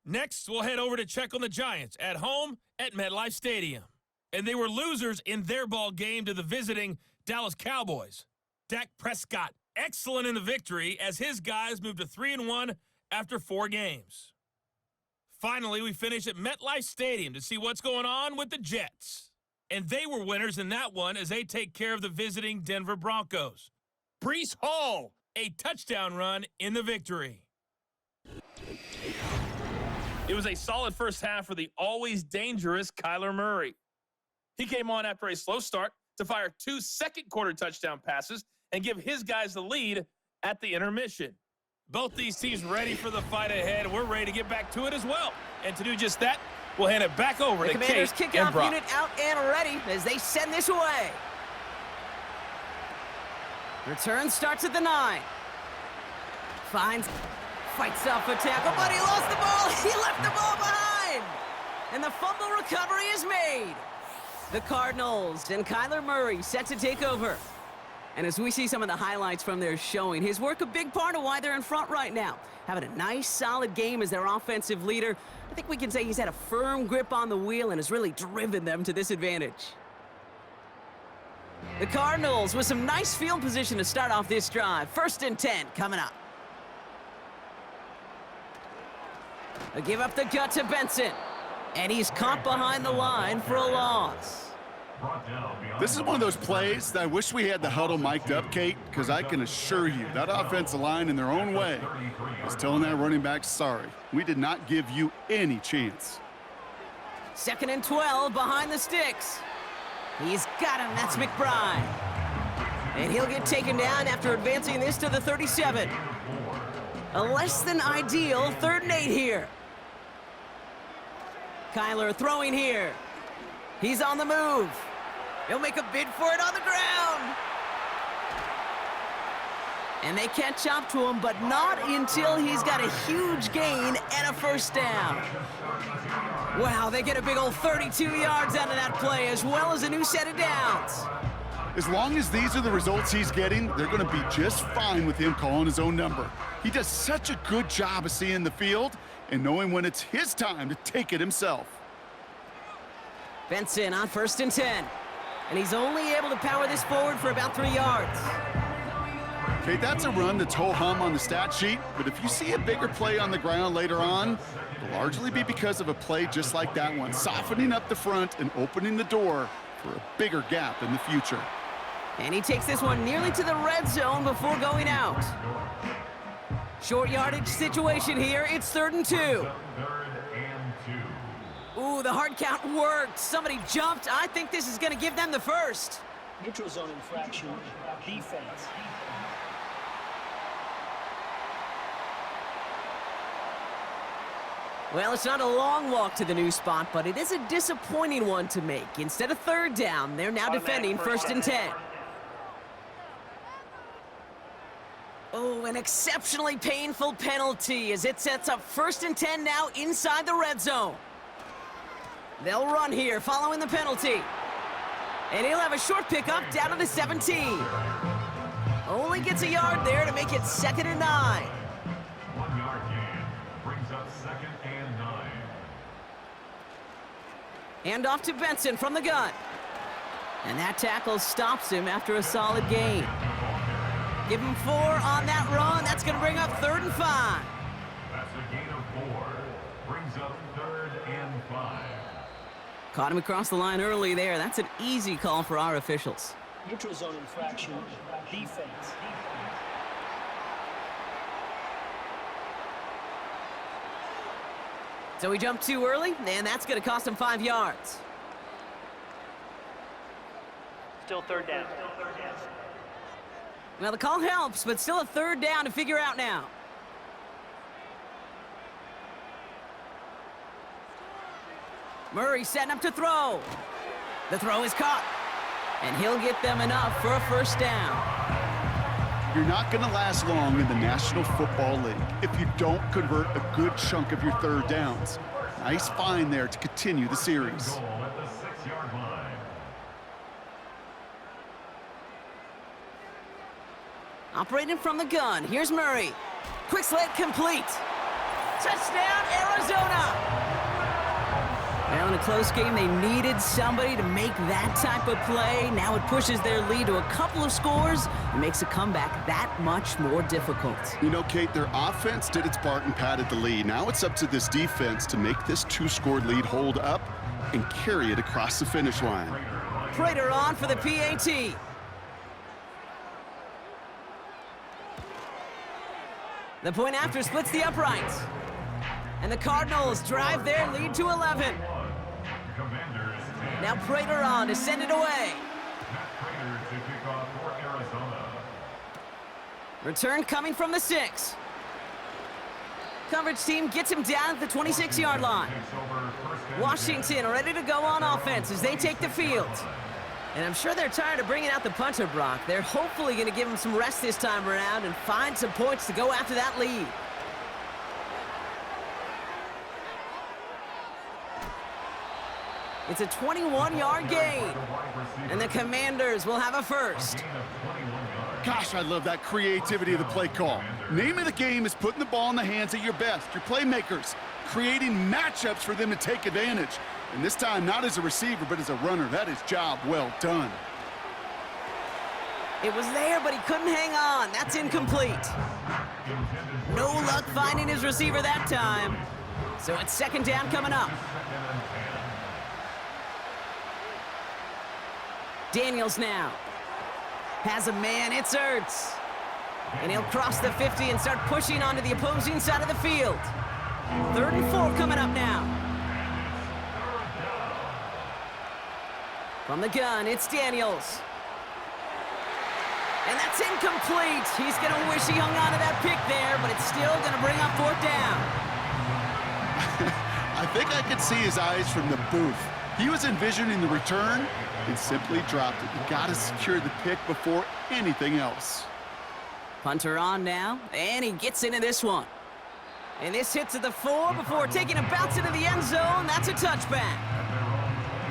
Next, we'll head over to check on the Giants at home at MetLife Stadium. And they were losers in their ball game to the visiting Dallas Cowboys. Dak Prescott, excellent in the victory as his guys moved to 3-1 after 4 games. Finally, we finish at MetLife Stadium to see what's going on with the Jets. And they were winners in that one as they take care of the visiting Denver Broncos. Breece Hall, a touchdown run in the victory. It was a solid first half for the always dangerous Kyler Murray. He came on after a slow start to fire 2 second-quarter touchdown passes and give his guys the lead at the intermission. Both these teams ready for the fight ahead. We're ready to get back to it as well. And to do just that, we'll hand it back over to Kate and Brock. The Commanders kickoff unit out and ready as they send this away. Return starts at the 9. Fights off a tackle, but he lost the ball. He left the ball behind. And the fumble recovery is made. The Cardinals and Kyler Murray set to take over. And as we see some of the highlights from their showing, his work a big part of why they're in front right now. Having a nice, solid game as their offensive leader. I think we can say he's had a firm grip on the wheel and has really driven them to this advantage. The Cardinals with some nice field position to start off this drive. 1st and 10 coming up. They give up the gut to Benson. And he's caught behind the line for a loss. This is one of those plays that I wish we had the huddle mic'd up, Kate, because I can assure you that offensive line in their own way is telling that running back, sorry, we did not give you any chance. 2nd and 12 behind the sticks. He's got him. That's McBride. And he'll get taken down after advancing this to the 37. A less than ideal 3rd and 8 here. Kyler throwing here. He's on the move. He'll make a bid for it on the ground. And they catch up to him, but not until he's got a huge gain and a 1st down. Wow, they get a big old 32 yards out of that play, as well as a new set of downs. As long as these are the results he's getting, they're going to be just fine with him calling his own number. He does such a good job of seeing the field, and knowing when it's his time to take it himself. Benson on 1st and 10. And he's only able to power this forward for about 3 yards. Okay, that's a run that's ho-hum on the stat sheet, but if you see a bigger play on the ground later on, it'll largely be because of a play just like that one, softening up the front and opening the door for a bigger gap in the future. And he takes this one nearly to the red zone before going out. Short yardage situation here. It's 3rd and 2. 3rd and 2. Ooh, the hard count worked. Somebody jumped. I think this is going to give them the first. Neutral zone infraction. Defense. Well, it's not a long walk to the new spot, but it is a disappointing one to make. Instead of 3rd down, they're now defending 1st and 10. Oh, an exceptionally painful penalty as it sets up 1st and 10 now inside the red zone. They'll run here following the penalty. And he'll have a short pickup down to the 17. Only gets a yard there to make it 2nd and 9. 1 yard gain brings up 2nd and 9. Hand off to Benson from the gun. And that tackle stops him after a solid gain. Give him 4 on that run. That's going to bring up 3rd and 5. That's a gain of 4. Brings up 3rd and 5. Caught him across the line early there. That's an easy call for our officials. Neutral zone infraction. Defense. So he jumped too early, and that's going to cost him 5 yards. Still 3rd down. Well, the call helps, but still a 3rd down to figure out now. Murray setting up to throw. The throw is caught, and he'll get them enough for a 1st down. You're not going to last long in the National Football League if you don't convert a good chunk of your 3rd downs. Nice find there to continue the series. Goal at the 6-yard line. Operating from the gun, here's Murray. Quick slant complete. Touchdown, Arizona! Well, in a close game, they needed somebody to make that type of play. Now it pushes their lead to a couple of scores and makes a comeback that much more difficult. You know, Kate, their offense did its part and padded the lead. Now it's up to this defense to make this 2-score lead hold up and carry it across the finish line. Prater on for the PAT. The point after splits the uprights. And the Cardinals drive their lead to 11. Commanders 10. Now Prater on to send it away. Matt Prater to kick off for Arizona. Return coming from the 6. Coverage team gets him down at the 26-yard line. Takes over 1st and Washington ready to go on offense as they take the field. And I'm sure they're tired of bringing out the punter, Brock. They're hopefully going to give him some rest this time around and find some points to go after that lead. It's a 21-yard gain. And the Commanders will have a 1st. Gosh, I love that creativity of the play call. Name of the game is putting the ball in the hands of your best, your playmakers, creating matchups for them to take advantage. And this time, not as a receiver, but as a runner. That is job well done. It was there, but he couldn't hang on. That's incomplete. No luck finding his receiver that time. So it's 2nd down coming up. Daniels now. Has a man, it's Ertz. And he'll cross the 50 and start pushing onto the opposing side of the field. 3rd and 4 coming up now. From the gun, it's Daniels. And that's incomplete. He's going to wish he hung on to that pick there, but it's still going to bring up 4th down. I think I could see his eyes from the booth. He was envisioning the return and simply dropped it. You got to secure the pick before anything else. Punter on now, and he gets into this one. And this hits at the 4 before taking a bounce into the end zone. That's a touchback.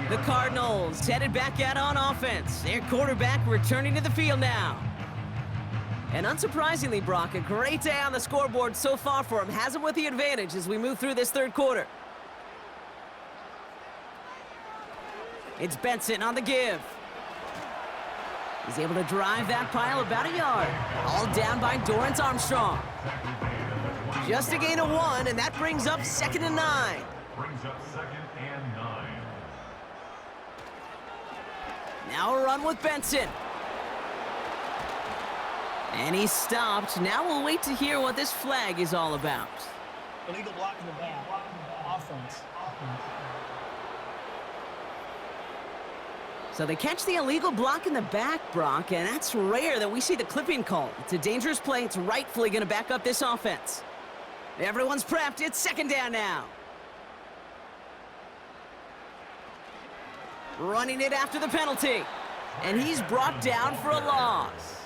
The Cardinals headed back out on offense. Their quarterback returning to the field now. And unsurprisingly, Brock, a great day on the scoreboard so far for him. Has him with the advantage as we move through this third quarter. It's Benson on the give. He's able to drive that pile about a yard. All down by Dorrance Armstrong. Just a gain of 1, and that brings up 2nd and 9. Brings up 2nd and 9. Now a run with Benson. And he's stopped. Now we'll wait to hear what this flag is all about. Illegal block in the back. Offense. So they catch the illegal block in the back, Brock, and that's rare that we see the clipping call. It's a dangerous play. It's rightfully going to back up this offense. Everyone's prepped. It's 2nd down now. Running it after the penalty. And he's brought down for a loss.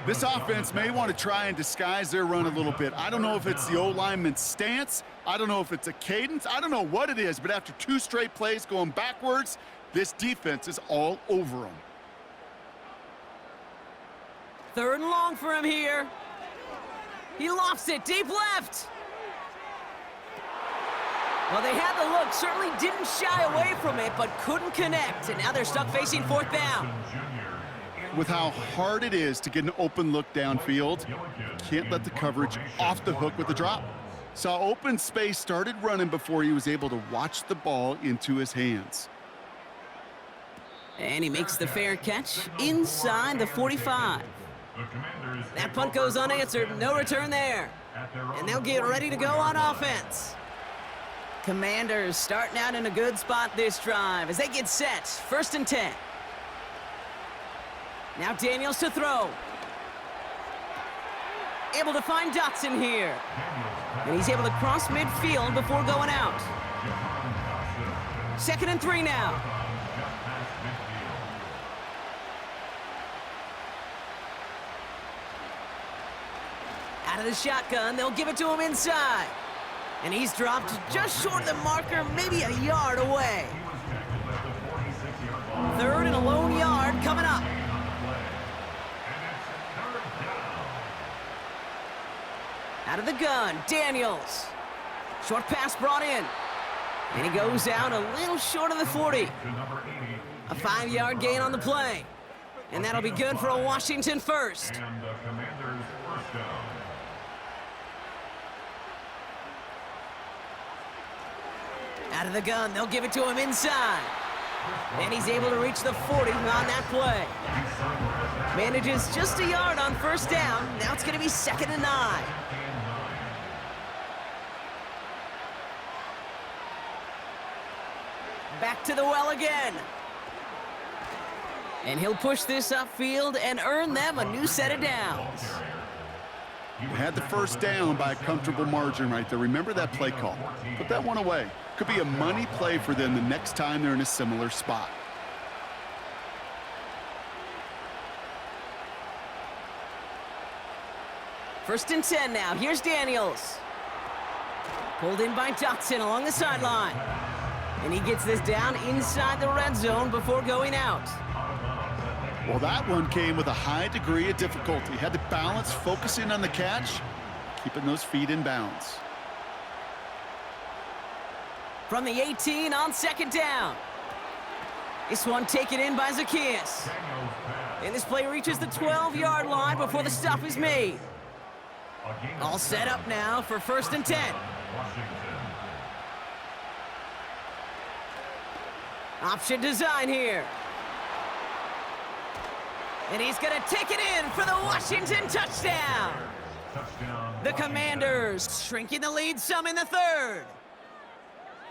This offense may want to try and disguise their run a little bit. I don't know if it's the O-lineman's stance. I don't know if it's a cadence. I don't know what it is, but after 2 straight plays going backwards, this defense is all over them. 3rd and long for him here. He lofts it deep left. Well, they had the look, certainly didn't shy away from it, but couldn't connect. And now they're stuck facing 4th down. With how hard it is to get an open look downfield, can't let the coverage off the hook with the drop. Saw open space, started running before he was able to watch the ball into his hands. And he makes the fair catch inside the 45. That punt goes unanswered, no return there. And they'll get ready to go on offense. Commanders starting out in a good spot this drive as they get set. 1st and 10. Now Daniels to throw. Able to find Dotson here. And he's able to cross midfield before going out. 2nd and 3 now. Out of the shotgun, they'll give it to him inside. And he's dropped just short of the marker, maybe a yard away. 3rd and a lone yard coming up. Out of the gun, Daniels. Short pass brought in. And he goes out a little short of the 40. A 5-yard gain on the play. And that'll be good for a Washington first. And the Commanders' first down. Out of the gun, they'll give it to him inside. And he's able to reach the 40 on that play. Manages just a yard on 1st down. Now it's going to be 2nd and 9. Back to the well again. And he'll push this upfield and earn them a new set of downs. Had the 1st down by a comfortable margin right there. Remember that play call. Put that one away. Could be a money play for them the next time they're in a similar spot. First and 10 now. Here's Daniels. Pulled in by Dotson along the sideline. And he gets this down inside the red zone before going out. Well, that one came with a high degree of difficulty. Had to balance focusing on the catch, keeping those feet in bounds. From the 18 on 2nd down. This one taken in by Zacchaeus. And this play reaches the 12-yard line before the stop is made. All set up now for 1st and 10. Option design here. And he's going to take it in for the Washington touchdown. The Commanders shrinking the lead some in the 3rd.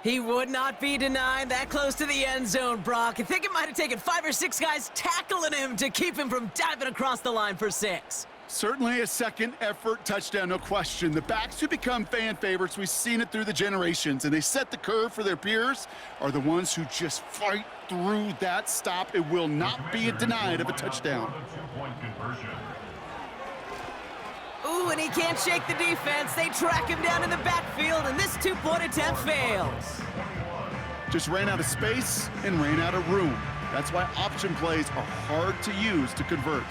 He would not be denied that close to the end zone, Brock. I think it might have taken 5 or 6 guys tackling him to keep him from diving across the line for 6. Certainly a second effort touchdown, no question. The backs who become fan favorites, we've seen it through the generations, and they set the curve for their peers, are the ones who just fight through that stop. It will not be denied of a touchdown. Ooh, and he can't shake the defense. They track him down in the backfield, and this 2-point attempt fails. Just ran out of space and ran out of room. That's why option plays are hard to use to convert.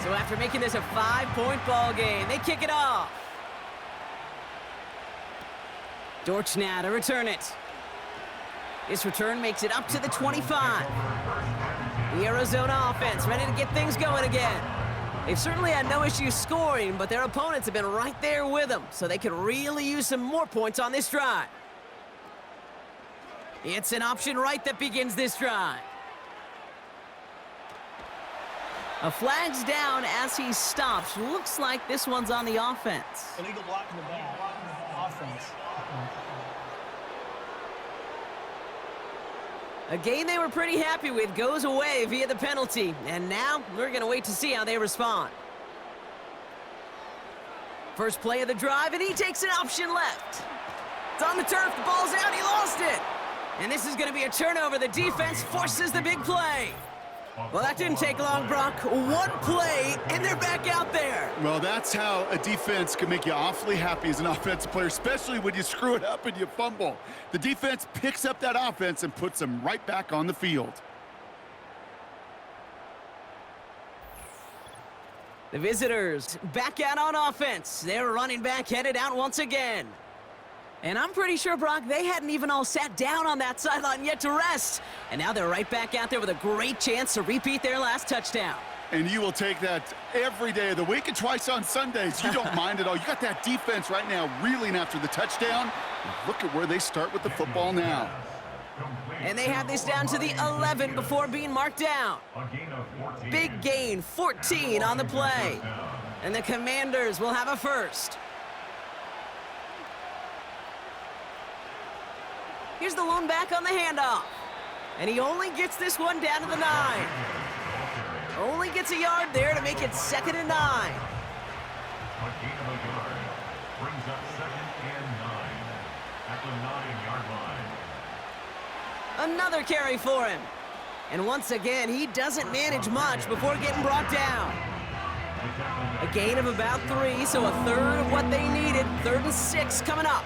So after making this a 5-point ball game, they kick it off. Dortch now to return it. This return makes it up to the 25. The Arizona offense ready to get things going again. They've certainly had no issues scoring, but their opponents have been right there with them, so they could really use some more points on this drive. It's an option right that begins this drive. A flag's down as he stops. Looks like this one's on the offense. Illegal block in the back. Offense. A game they were pretty happy with goes away via the penalty. And now we're going to wait to see how they respond. First play of the drive, and he takes an option left. It's on the turf. The ball's out. He lost it. And this is going to be a turnover. The defense forces the big play. Well, that didn't take long, Brock. One play, and they're back out there. Well, that's how a defense can make you awfully happy as an offensive player, especially when you screw it up and you fumble. The defense picks up that offense and puts them right back on the field. The visitors back out on offense. Their running back headed out once again. And I'm pretty sure, Brock, they hadn't even all sat down on that sideline yet to rest. And now they're right back out there with a great chance to repeat their last touchdown. And you will take that every day of the week and twice on Sundays. You don't mind at all. You got that defense right now reeling after the touchdown. Look at where they start with the football now. And they have this down to the 11 before being marked down. Big gain, 14 on the play. And the Commanders will have a first. Here's the lone back on the handoff. And he only gets this one down to the 9. Only gets a yard there to make it 2nd and 9. A gain of a yard brings up 2nd and 9 at the 9-yard line. Another carry for him. And once again, he doesn't manage much before getting brought down. A gain of about 3, so a third of what they needed. 3rd and 6 coming up.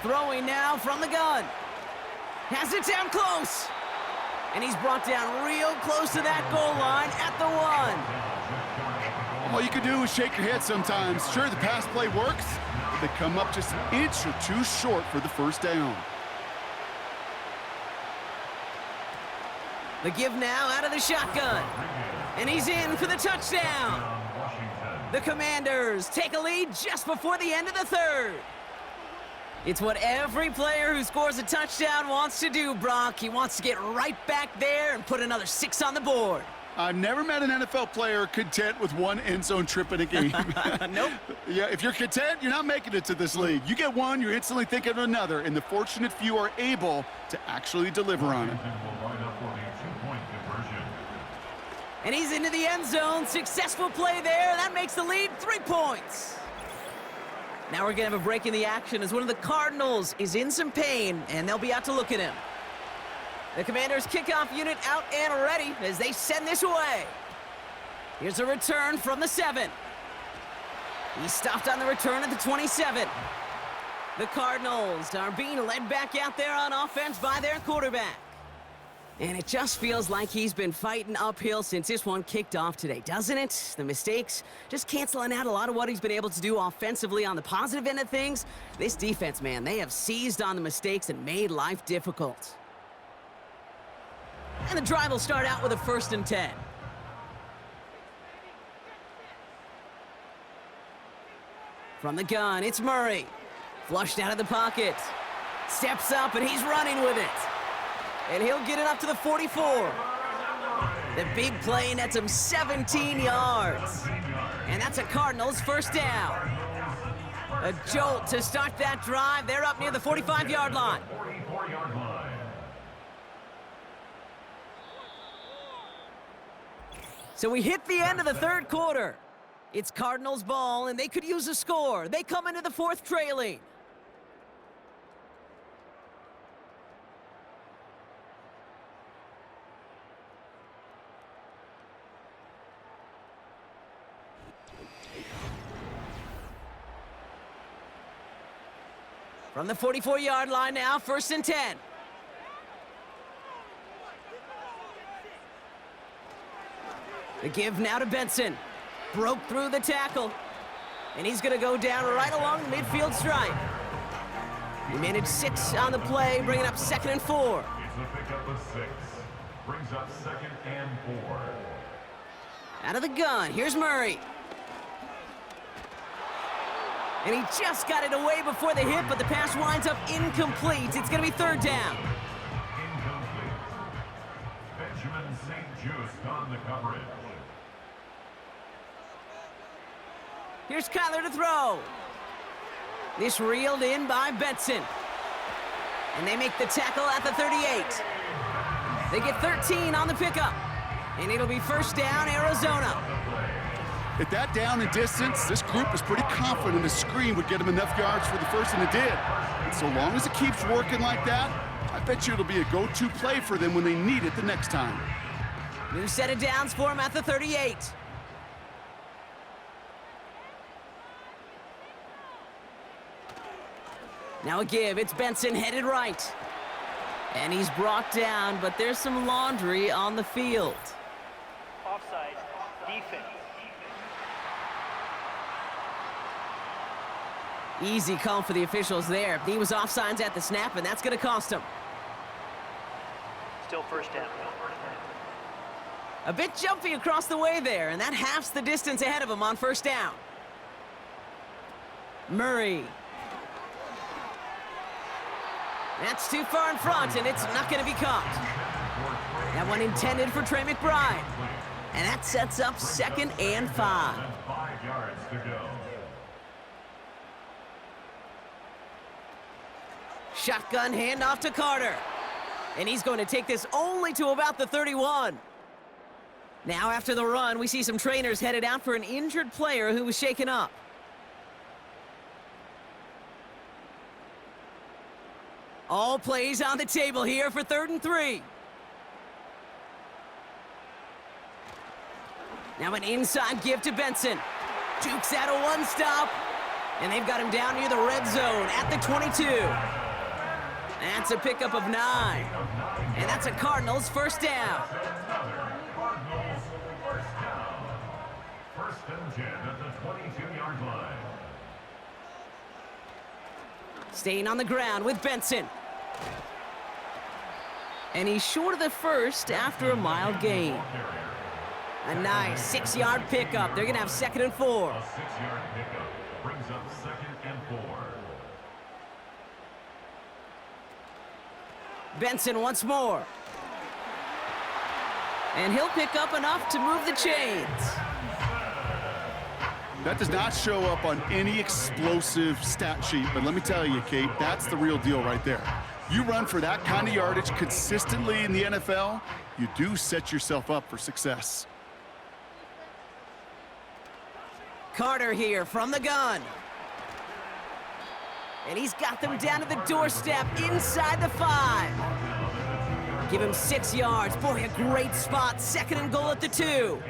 Throwing now from the gun. Has it down close. And he's brought down real close to that goal line at the 1. All you can do is shake your head sometimes. Sure, the pass play works, but they come up just an inch or two short for the first down. The give now out of the shotgun. And he's in for the touchdown. The Commanders take a lead just before the end of the 3rd. It's what every player who scores a touchdown wants to do, Brock. He wants to get right back there and put another 6 on the board. I've never met an NFL player content with one end zone trip in a game. Nope. Yeah, if you're content, you're not making it to this league. You get one, you're instantly thinking of another, and the fortunate few are able to actually deliver on it. And he's into the end zone. Successful play there. That makes the lead 3 points. Now we're going to have a break in the action as one of the Cardinals is in some pain, and they'll be out to look at him. The Commanders' kickoff unit out and ready as they send this away. Here's a return from the 7. He stopped on the return at the 27. The Cardinals are being led back out there on offense by their quarterback. And it just feels like he's been fighting uphill since this one kicked off today, doesn't it? The mistakes just canceling out a lot of what he's been able to do offensively on the positive end of things. This defense, man, they have seized on the mistakes and made life difficult. And the drive will start out with a 1st and 10. From the gun, it's Murray. Flushed out of the pocket. Steps up, and he's running with it. And he'll get it up to the 44. The big play nets him 17 yards. And that's a Cardinals first down. A jolt to start that drive. They're up near the 45-yard line. So we hit the end of the 3rd quarter. It's Cardinals ball, and they could use a score. They come into the 4th trailing. From the 44-yard line now, 1st and 10. The give now to Benson. Broke through the tackle. And he's going to go down right along the midfield stripe. He managed 6 on the play, bringing up 2nd and 4. It's a pickup of 6. Brings up 2nd and 4. Out of the gun, here's Murray. And he just got it away before the hit, but the pass winds up incomplete. It's going to be 3rd down. Incomplete. Benjamin St. Just on the coverage. Here's Kyler to throw. This reeled in by Benson. And they make the tackle at the 38. They get 13 on the pickup. And it'll be 1st down, Arizona. At that down and distance, this group was pretty confident the screen would get them enough yards for the first, and it did. And so long as it keeps working like that, I bet you it'll be a go-to play for them when they need it the next time. New set of downs for him at the 38. Now a give, it's Benson headed right. And he's brought down, but there's some laundry on the field. Offside. Defense. Easy call for the officials there. He was offsides at the snap, and that's going to cost him. Still 1st down. A bit jumpy across the way there, and that halves the distance ahead of him on 1st down. Murray. That's too far in front, and it's not going to be caught. That one intended for Trey McBride. And that sets up 2nd and 5. 5 yards to go. Shotgun handoff to Carter. And he's going to take this only to about the 31. Now after the run, we see some trainers headed out for an injured player who was shaken up. All plays on the table here for 3rd and 3. Now an inside give to Benson. Jukes out a 1-stop. And they've got him down near the red zone at the 22. That's a pickup of 9. And that's a Cardinals 1st down. Cardinals 1st down. 1st and 10 at the 22-yard line. Staying on the ground with Benson. And he's short of the 1st after a mild gain. A nice 6-yard pickup. They're going to have 2nd and 4. A 6-yard pickup brings up 2nd and 4. Benson once more. And he'll pick up enough to move the chains. That does not show up on any explosive stat sheet, but let me tell you, Kate, that's the real deal right there. You run for that kind of yardage consistently in the NFL, you do set yourself up for success. Carter here from the gun. And he's got them down to the doorstep inside the 5. Give him 6 yards. Boy, a great spot. 2nd and goal at the 2.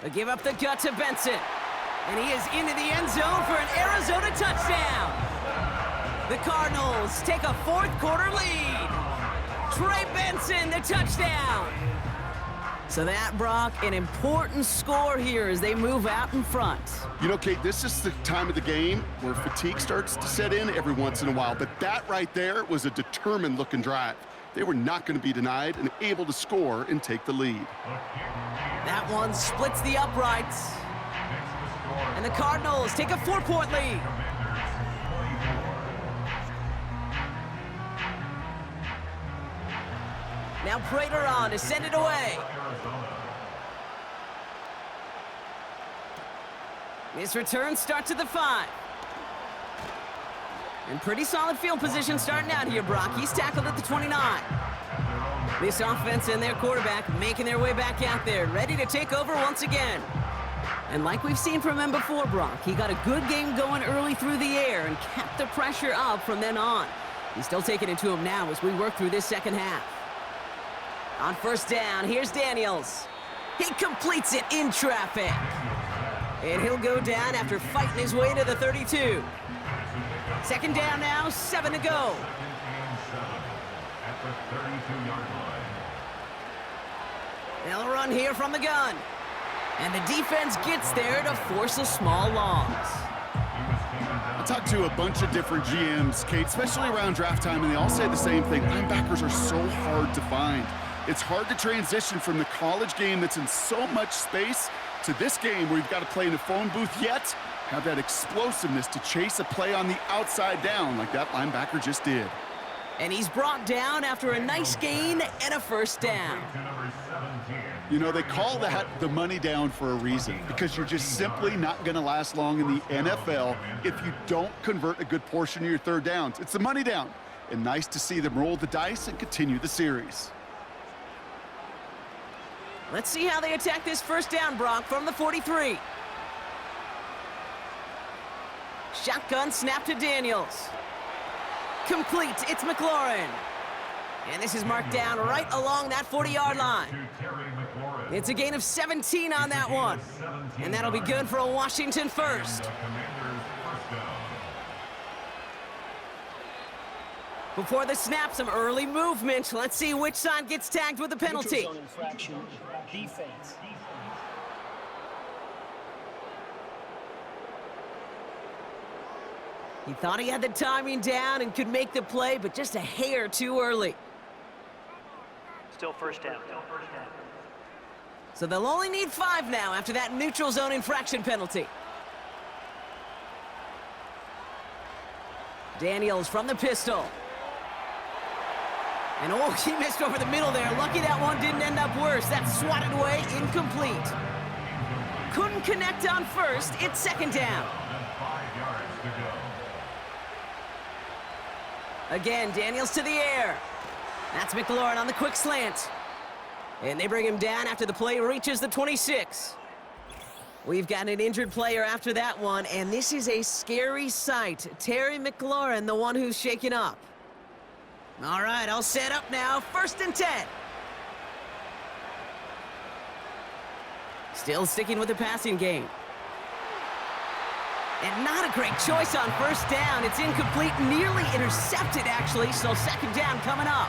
They give up the gut to Benson. And he is into the end zone for an Arizona touchdown. The Cardinals take a 4th quarter lead. Trey Benson, the touchdown. So that, Brock, an important score here as they move out in front. You know, Kate, this is the time of the game where fatigue starts to set in every once in a while, but that right there was a determined-looking drive. They were not going to be denied and able to score and take the lead. That one splits the uprights. And the Cardinals take a 4-point lead. Now Prater on to send it away. This return starts at the 5. And pretty solid field position starting out here, Brock. He's tackled at the 29. This offense and their quarterback making their way back out there, ready to take over once again. And like we've seen from him before, Brock, he got a good game going early through the air and kept the pressure up from then on. He's still taking it to him now as we work through this 2nd half. On 1st down, here's Daniels. He completes it in traffic. And he'll go down after fighting his way to the 32. 2nd down now, 7 to go. At the 32. 32-yard line. They'll run here from the gun. And the defense gets there to force a small loss. I talked to a bunch of different GMs, Kate, especially around draft time, and they all say the same thing. Linebackers are so hard to find. It's hard to transition from the college game that's in so much space to this game where you've got to play in a phone booth, yet have that explosiveness to chase a play on the outside down like that linebacker just did. And he's brought down after a nice gain and a first down. To number 17. You know, they call that the money down for a reason, because you're just simply not going to last long in the NFL if you don't convert a good portion of your third downs. It's the money down, and nice to see them roll the dice and continue the series. Let's see how they attack this first down, Brock, from the 43. Shotgun snap to Daniels. Complete, it's McLaurin. And this is marked down right along that 40-yard line. It's a gain of 17 on that one. And that'll be good for a Washington first. Before the snap, some early movement. Let's see which side gets tagged with the penalty. Neutral zone infraction, defense. He thought he had the timing down and could make the play, but just a hair too early. Still first down. So they'll only need 5 now after that neutral zone infraction penalty. Daniels from the pistol. And oh, he missed over the middle there. Lucky that one didn't end up worse. That's swatted away, incomplete. Couldn't connect on first. It's second down. 5 yards to go. Again, Daniels to the air. That's McLaurin on the quick slant. And they bring him down after the play reaches the 26. We've got an injured player after that one, and this is a scary sight. Terry McLaurin, the one who's shaken up. All right, all set up now. 1st and 10. Still sticking with the passing game. And not a great choice on first down. It's incomplete, nearly intercepted, actually, so second down coming up.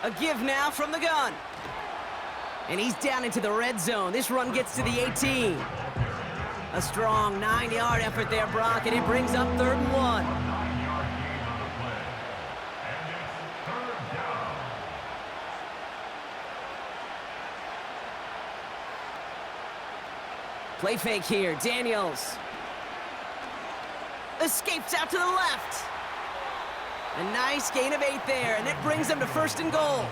A give now from the gun. And he's down into the red zone. This run gets to the 18. A strong 9-yard effort there, Brock, and it brings up 3rd and 1. 9-yard gain on the play. And it's 3rd down. Play fake here, Daniels. Escapes out to the left. A nice gain of 8 there, and it brings them to 1st and goal.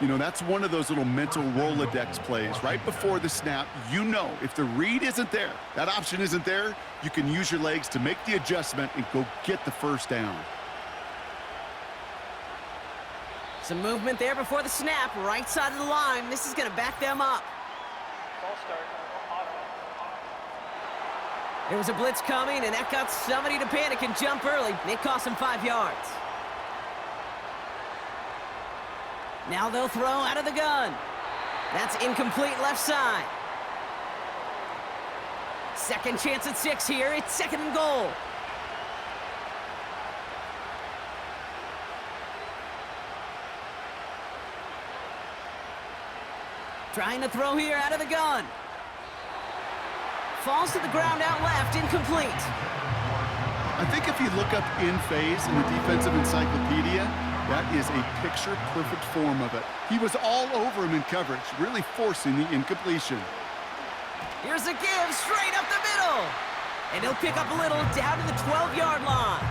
You know, that's one of those little mental Rolodex plays. Right before the snap, you know if the read isn't there, that option isn't there, you can use your legs to make the adjustment and go get the first down. Some movement there before the snap, right side of the line. This is going to back them up. False start. There was a blitz coming, and that got somebody to panic and jump early. It cost them 5 yards. Now they'll throw out of the gun. That's incomplete left side. Second chance at 6 here. It's 2nd and goal. Trying to throw here out of the gun. Falls to the ground out left, incomplete. I think if you look up in phase in the defensive encyclopedia, that is a picture-perfect form of it. He was all over him in coverage, really forcing the incompletion. Here's a give straight up the middle. And he'll pick up a little down to the 12-yard line.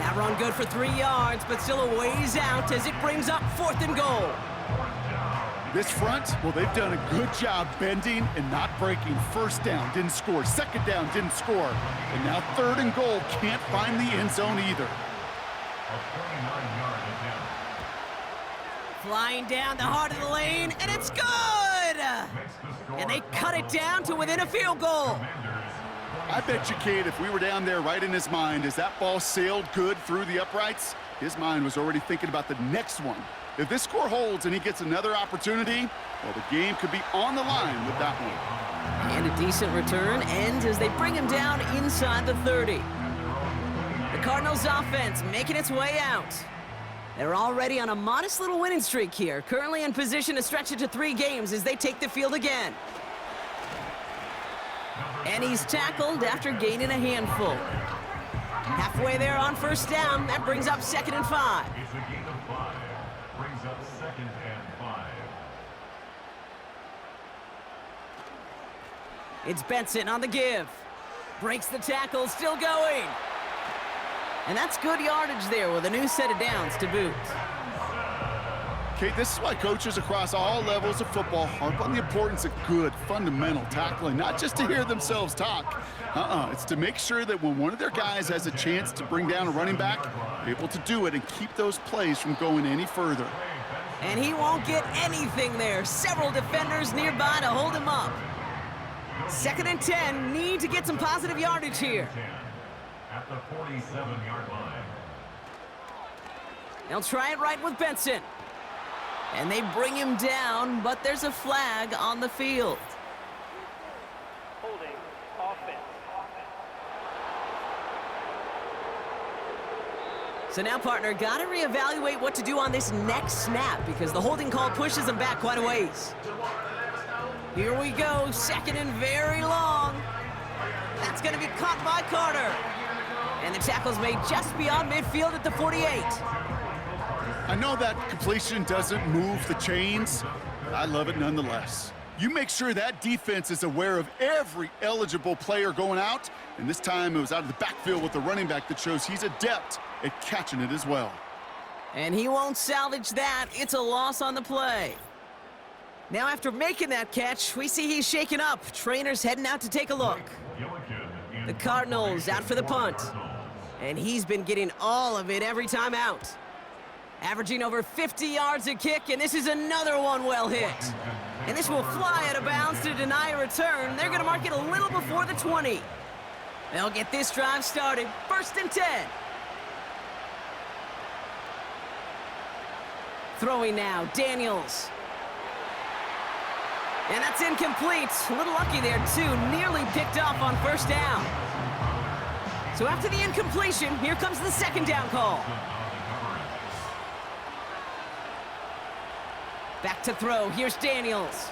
That run good for 3 yards, but still a ways out as it brings up 4th and goal. This front, well, they've done a good job bending and not breaking. First down, didn't score. Second down, didn't score. And now 3rd and goal, can't find the end zone either. A 29-yard attempt. Flying down the heart of the lane, and it's good! And they cut it down to within a field goal. I bet you, Kate, if we were down there right in his mind as that ball sailed good through the uprights, his mind was already thinking about the next one. If this score holds and he gets another opportunity, well, the game could be on the line with that one. And a decent return ends as they bring him down inside the 30. The Cardinals offense making its way out. They're already on a modest little winning streak here, currently in position to stretch it to 3 games as they take the field again. And he's tackled after gaining a handful. Halfway there on first down, that brings up 2nd and 5. It's a gain of 5. Brings up 2nd and 5. It's Benson on the give. Breaks the tackle, still going. And that's good yardage there with a new set of downs to boot. Kate, this is why coaches across all levels of football harp on the importance of good, fundamental tackling, not just to hear themselves talk. It's to make sure that when one of their guys has a chance to bring down a running back, they're able to do it and keep those plays from going any further. And he won't get anything there. Several defenders nearby to hold him up. 2nd and 10, need to get some positive yardage here. At the 47-yard line. They'll try it right with Benson. And they bring him down, but there's a flag on the field. Holding. Offense. So now, partner, got to reevaluate what to do on this next snap because the holding call pushes him back quite a ways. Here we go, 2nd and very long. That's going to be caught by Carter. And the tackle's made just beyond midfield at the 48. I know that completion doesn't move the chains, but I love it nonetheless. You make sure that defense is aware of every eligible player going out, and this time it was out of the backfield with the running back that shows he's adept at catching it as well. And he won't salvage that. It's a loss on the play. Now after making that catch, we see he's shaken up. Trainer's heading out to take a look. The Cardinals out for the punt. And he's been getting all of it every time out. Averaging over 50 yards a kick, and this is another one well hit. And this will fly out of bounds to deny a return. They're going to mark it a little before the 20. They'll get this drive started. 1st and 10. Throwing now, Daniels. And that's incomplete. A little lucky there, too. Nearly picked off on first down. So after the incompletion, here comes the 2nd down call. Back to throw. Here's Daniels.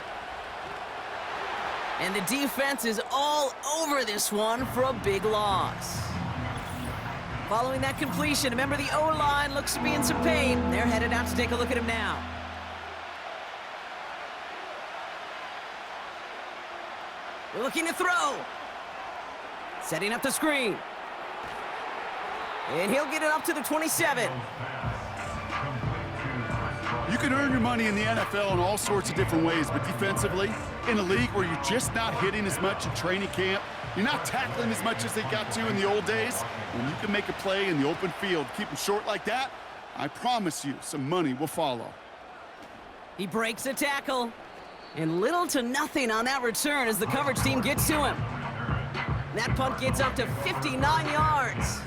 And the defense is all over this one for a big loss. Following that completion, remember the O-line looks to be in some pain. They're headed out to take a look at him now. Looking to throw. Setting up the screen. And he'll get it up to the 27. You can earn your money in the NFL in all sorts of different ways, but defensively, in a league where you're just not hitting as much in training camp, you're not tackling as much as they got to in the old days, when you can make a play in the open field, keep them short like that, I promise you some money will follow. He breaks a tackle. And little to nothing on that return as the coverage team gets to him. That punt gets up to 59 yards.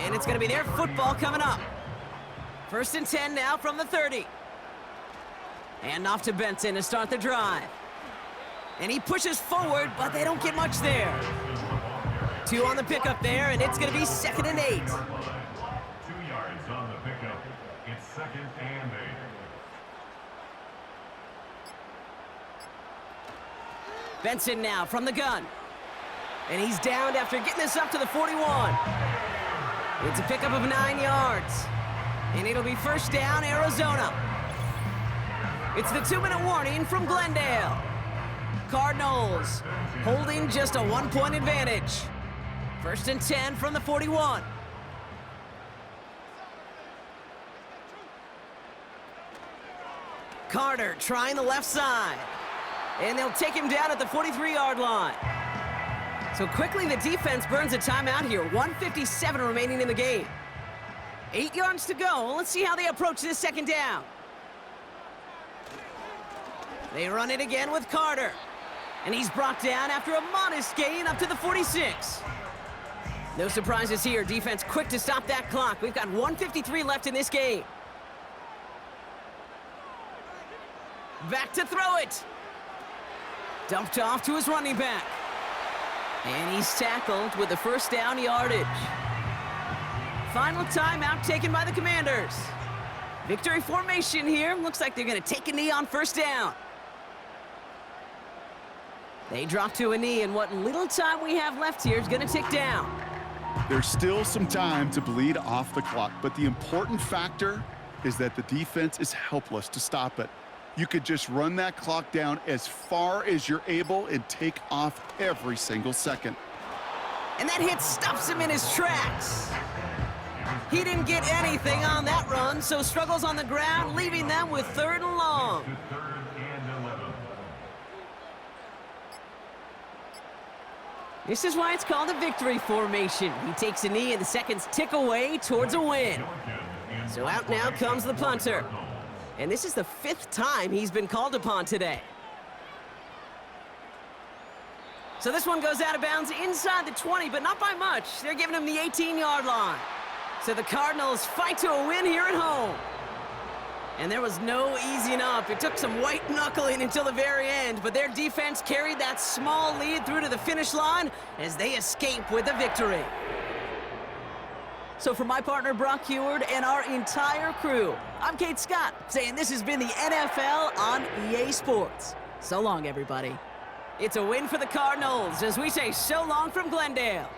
And it's going to be their football coming up. 1st and 10 now from the 30. And off to Benson to start the drive. And he pushes forward, but they don't get much there. 2 on the pickup there, and it's going to be 2nd and 8. 2 yards on the pickup. It's 2nd and 8. Benson now from the gun. And he's downed after getting this up to the 41. It's a pickup of 9 yards. And it'll be first down, Arizona. It's the 2-minute warning from Glendale. Cardinals holding just a 1-point advantage. 1st and 10 from the 41. Carter trying the left side. And they'll take him down at the 43-yard line. So quickly the defense burns a timeout here. 1:57 remaining in the game. 8 yards to go. Let's see how they approach this 2nd down. They run it again with Carter. And he's brought down after a modest gain up to the 46. No surprises here. Defense quick to stop that clock. We've got 1:53 left in this game. Back to throw it. Dumped off to his running back. And he's tackled with the first down yardage. Final timeout taken by the Commanders. Victory formation here. Looks like they're going to take a knee on first down. They drop to a knee, and what little time we have left here is going to tick down. There's still some time to bleed off the clock, but the important factor is that the defense is helpless to stop it. You could just run that clock down as far as you're able and take off every single second. And that hit stops him in his tracks. He didn't get anything on that run, so struggles on the ground, leaving them with 3rd and long. To 3rd and 11. This is why it's called a victory formation. He takes a knee and the seconds tick away towards a win. So out now comes the punter. And this is the 5th time he's been called upon today. So this one goes out of bounds inside the 20, but not by much. They're giving him the 18-yard line. So the Cardinals fight to a win here at home. And there was no easing up. It took some white knuckling until the very end, but their defense carried that small lead through to the finish line as they escape with a victory. So for my partner Brock Heward and our entire crew, I'm Kate Scott saying this has been the NFL on EA Sports. So long, everybody. It's a win for the Cardinals as we say so long from Glendale.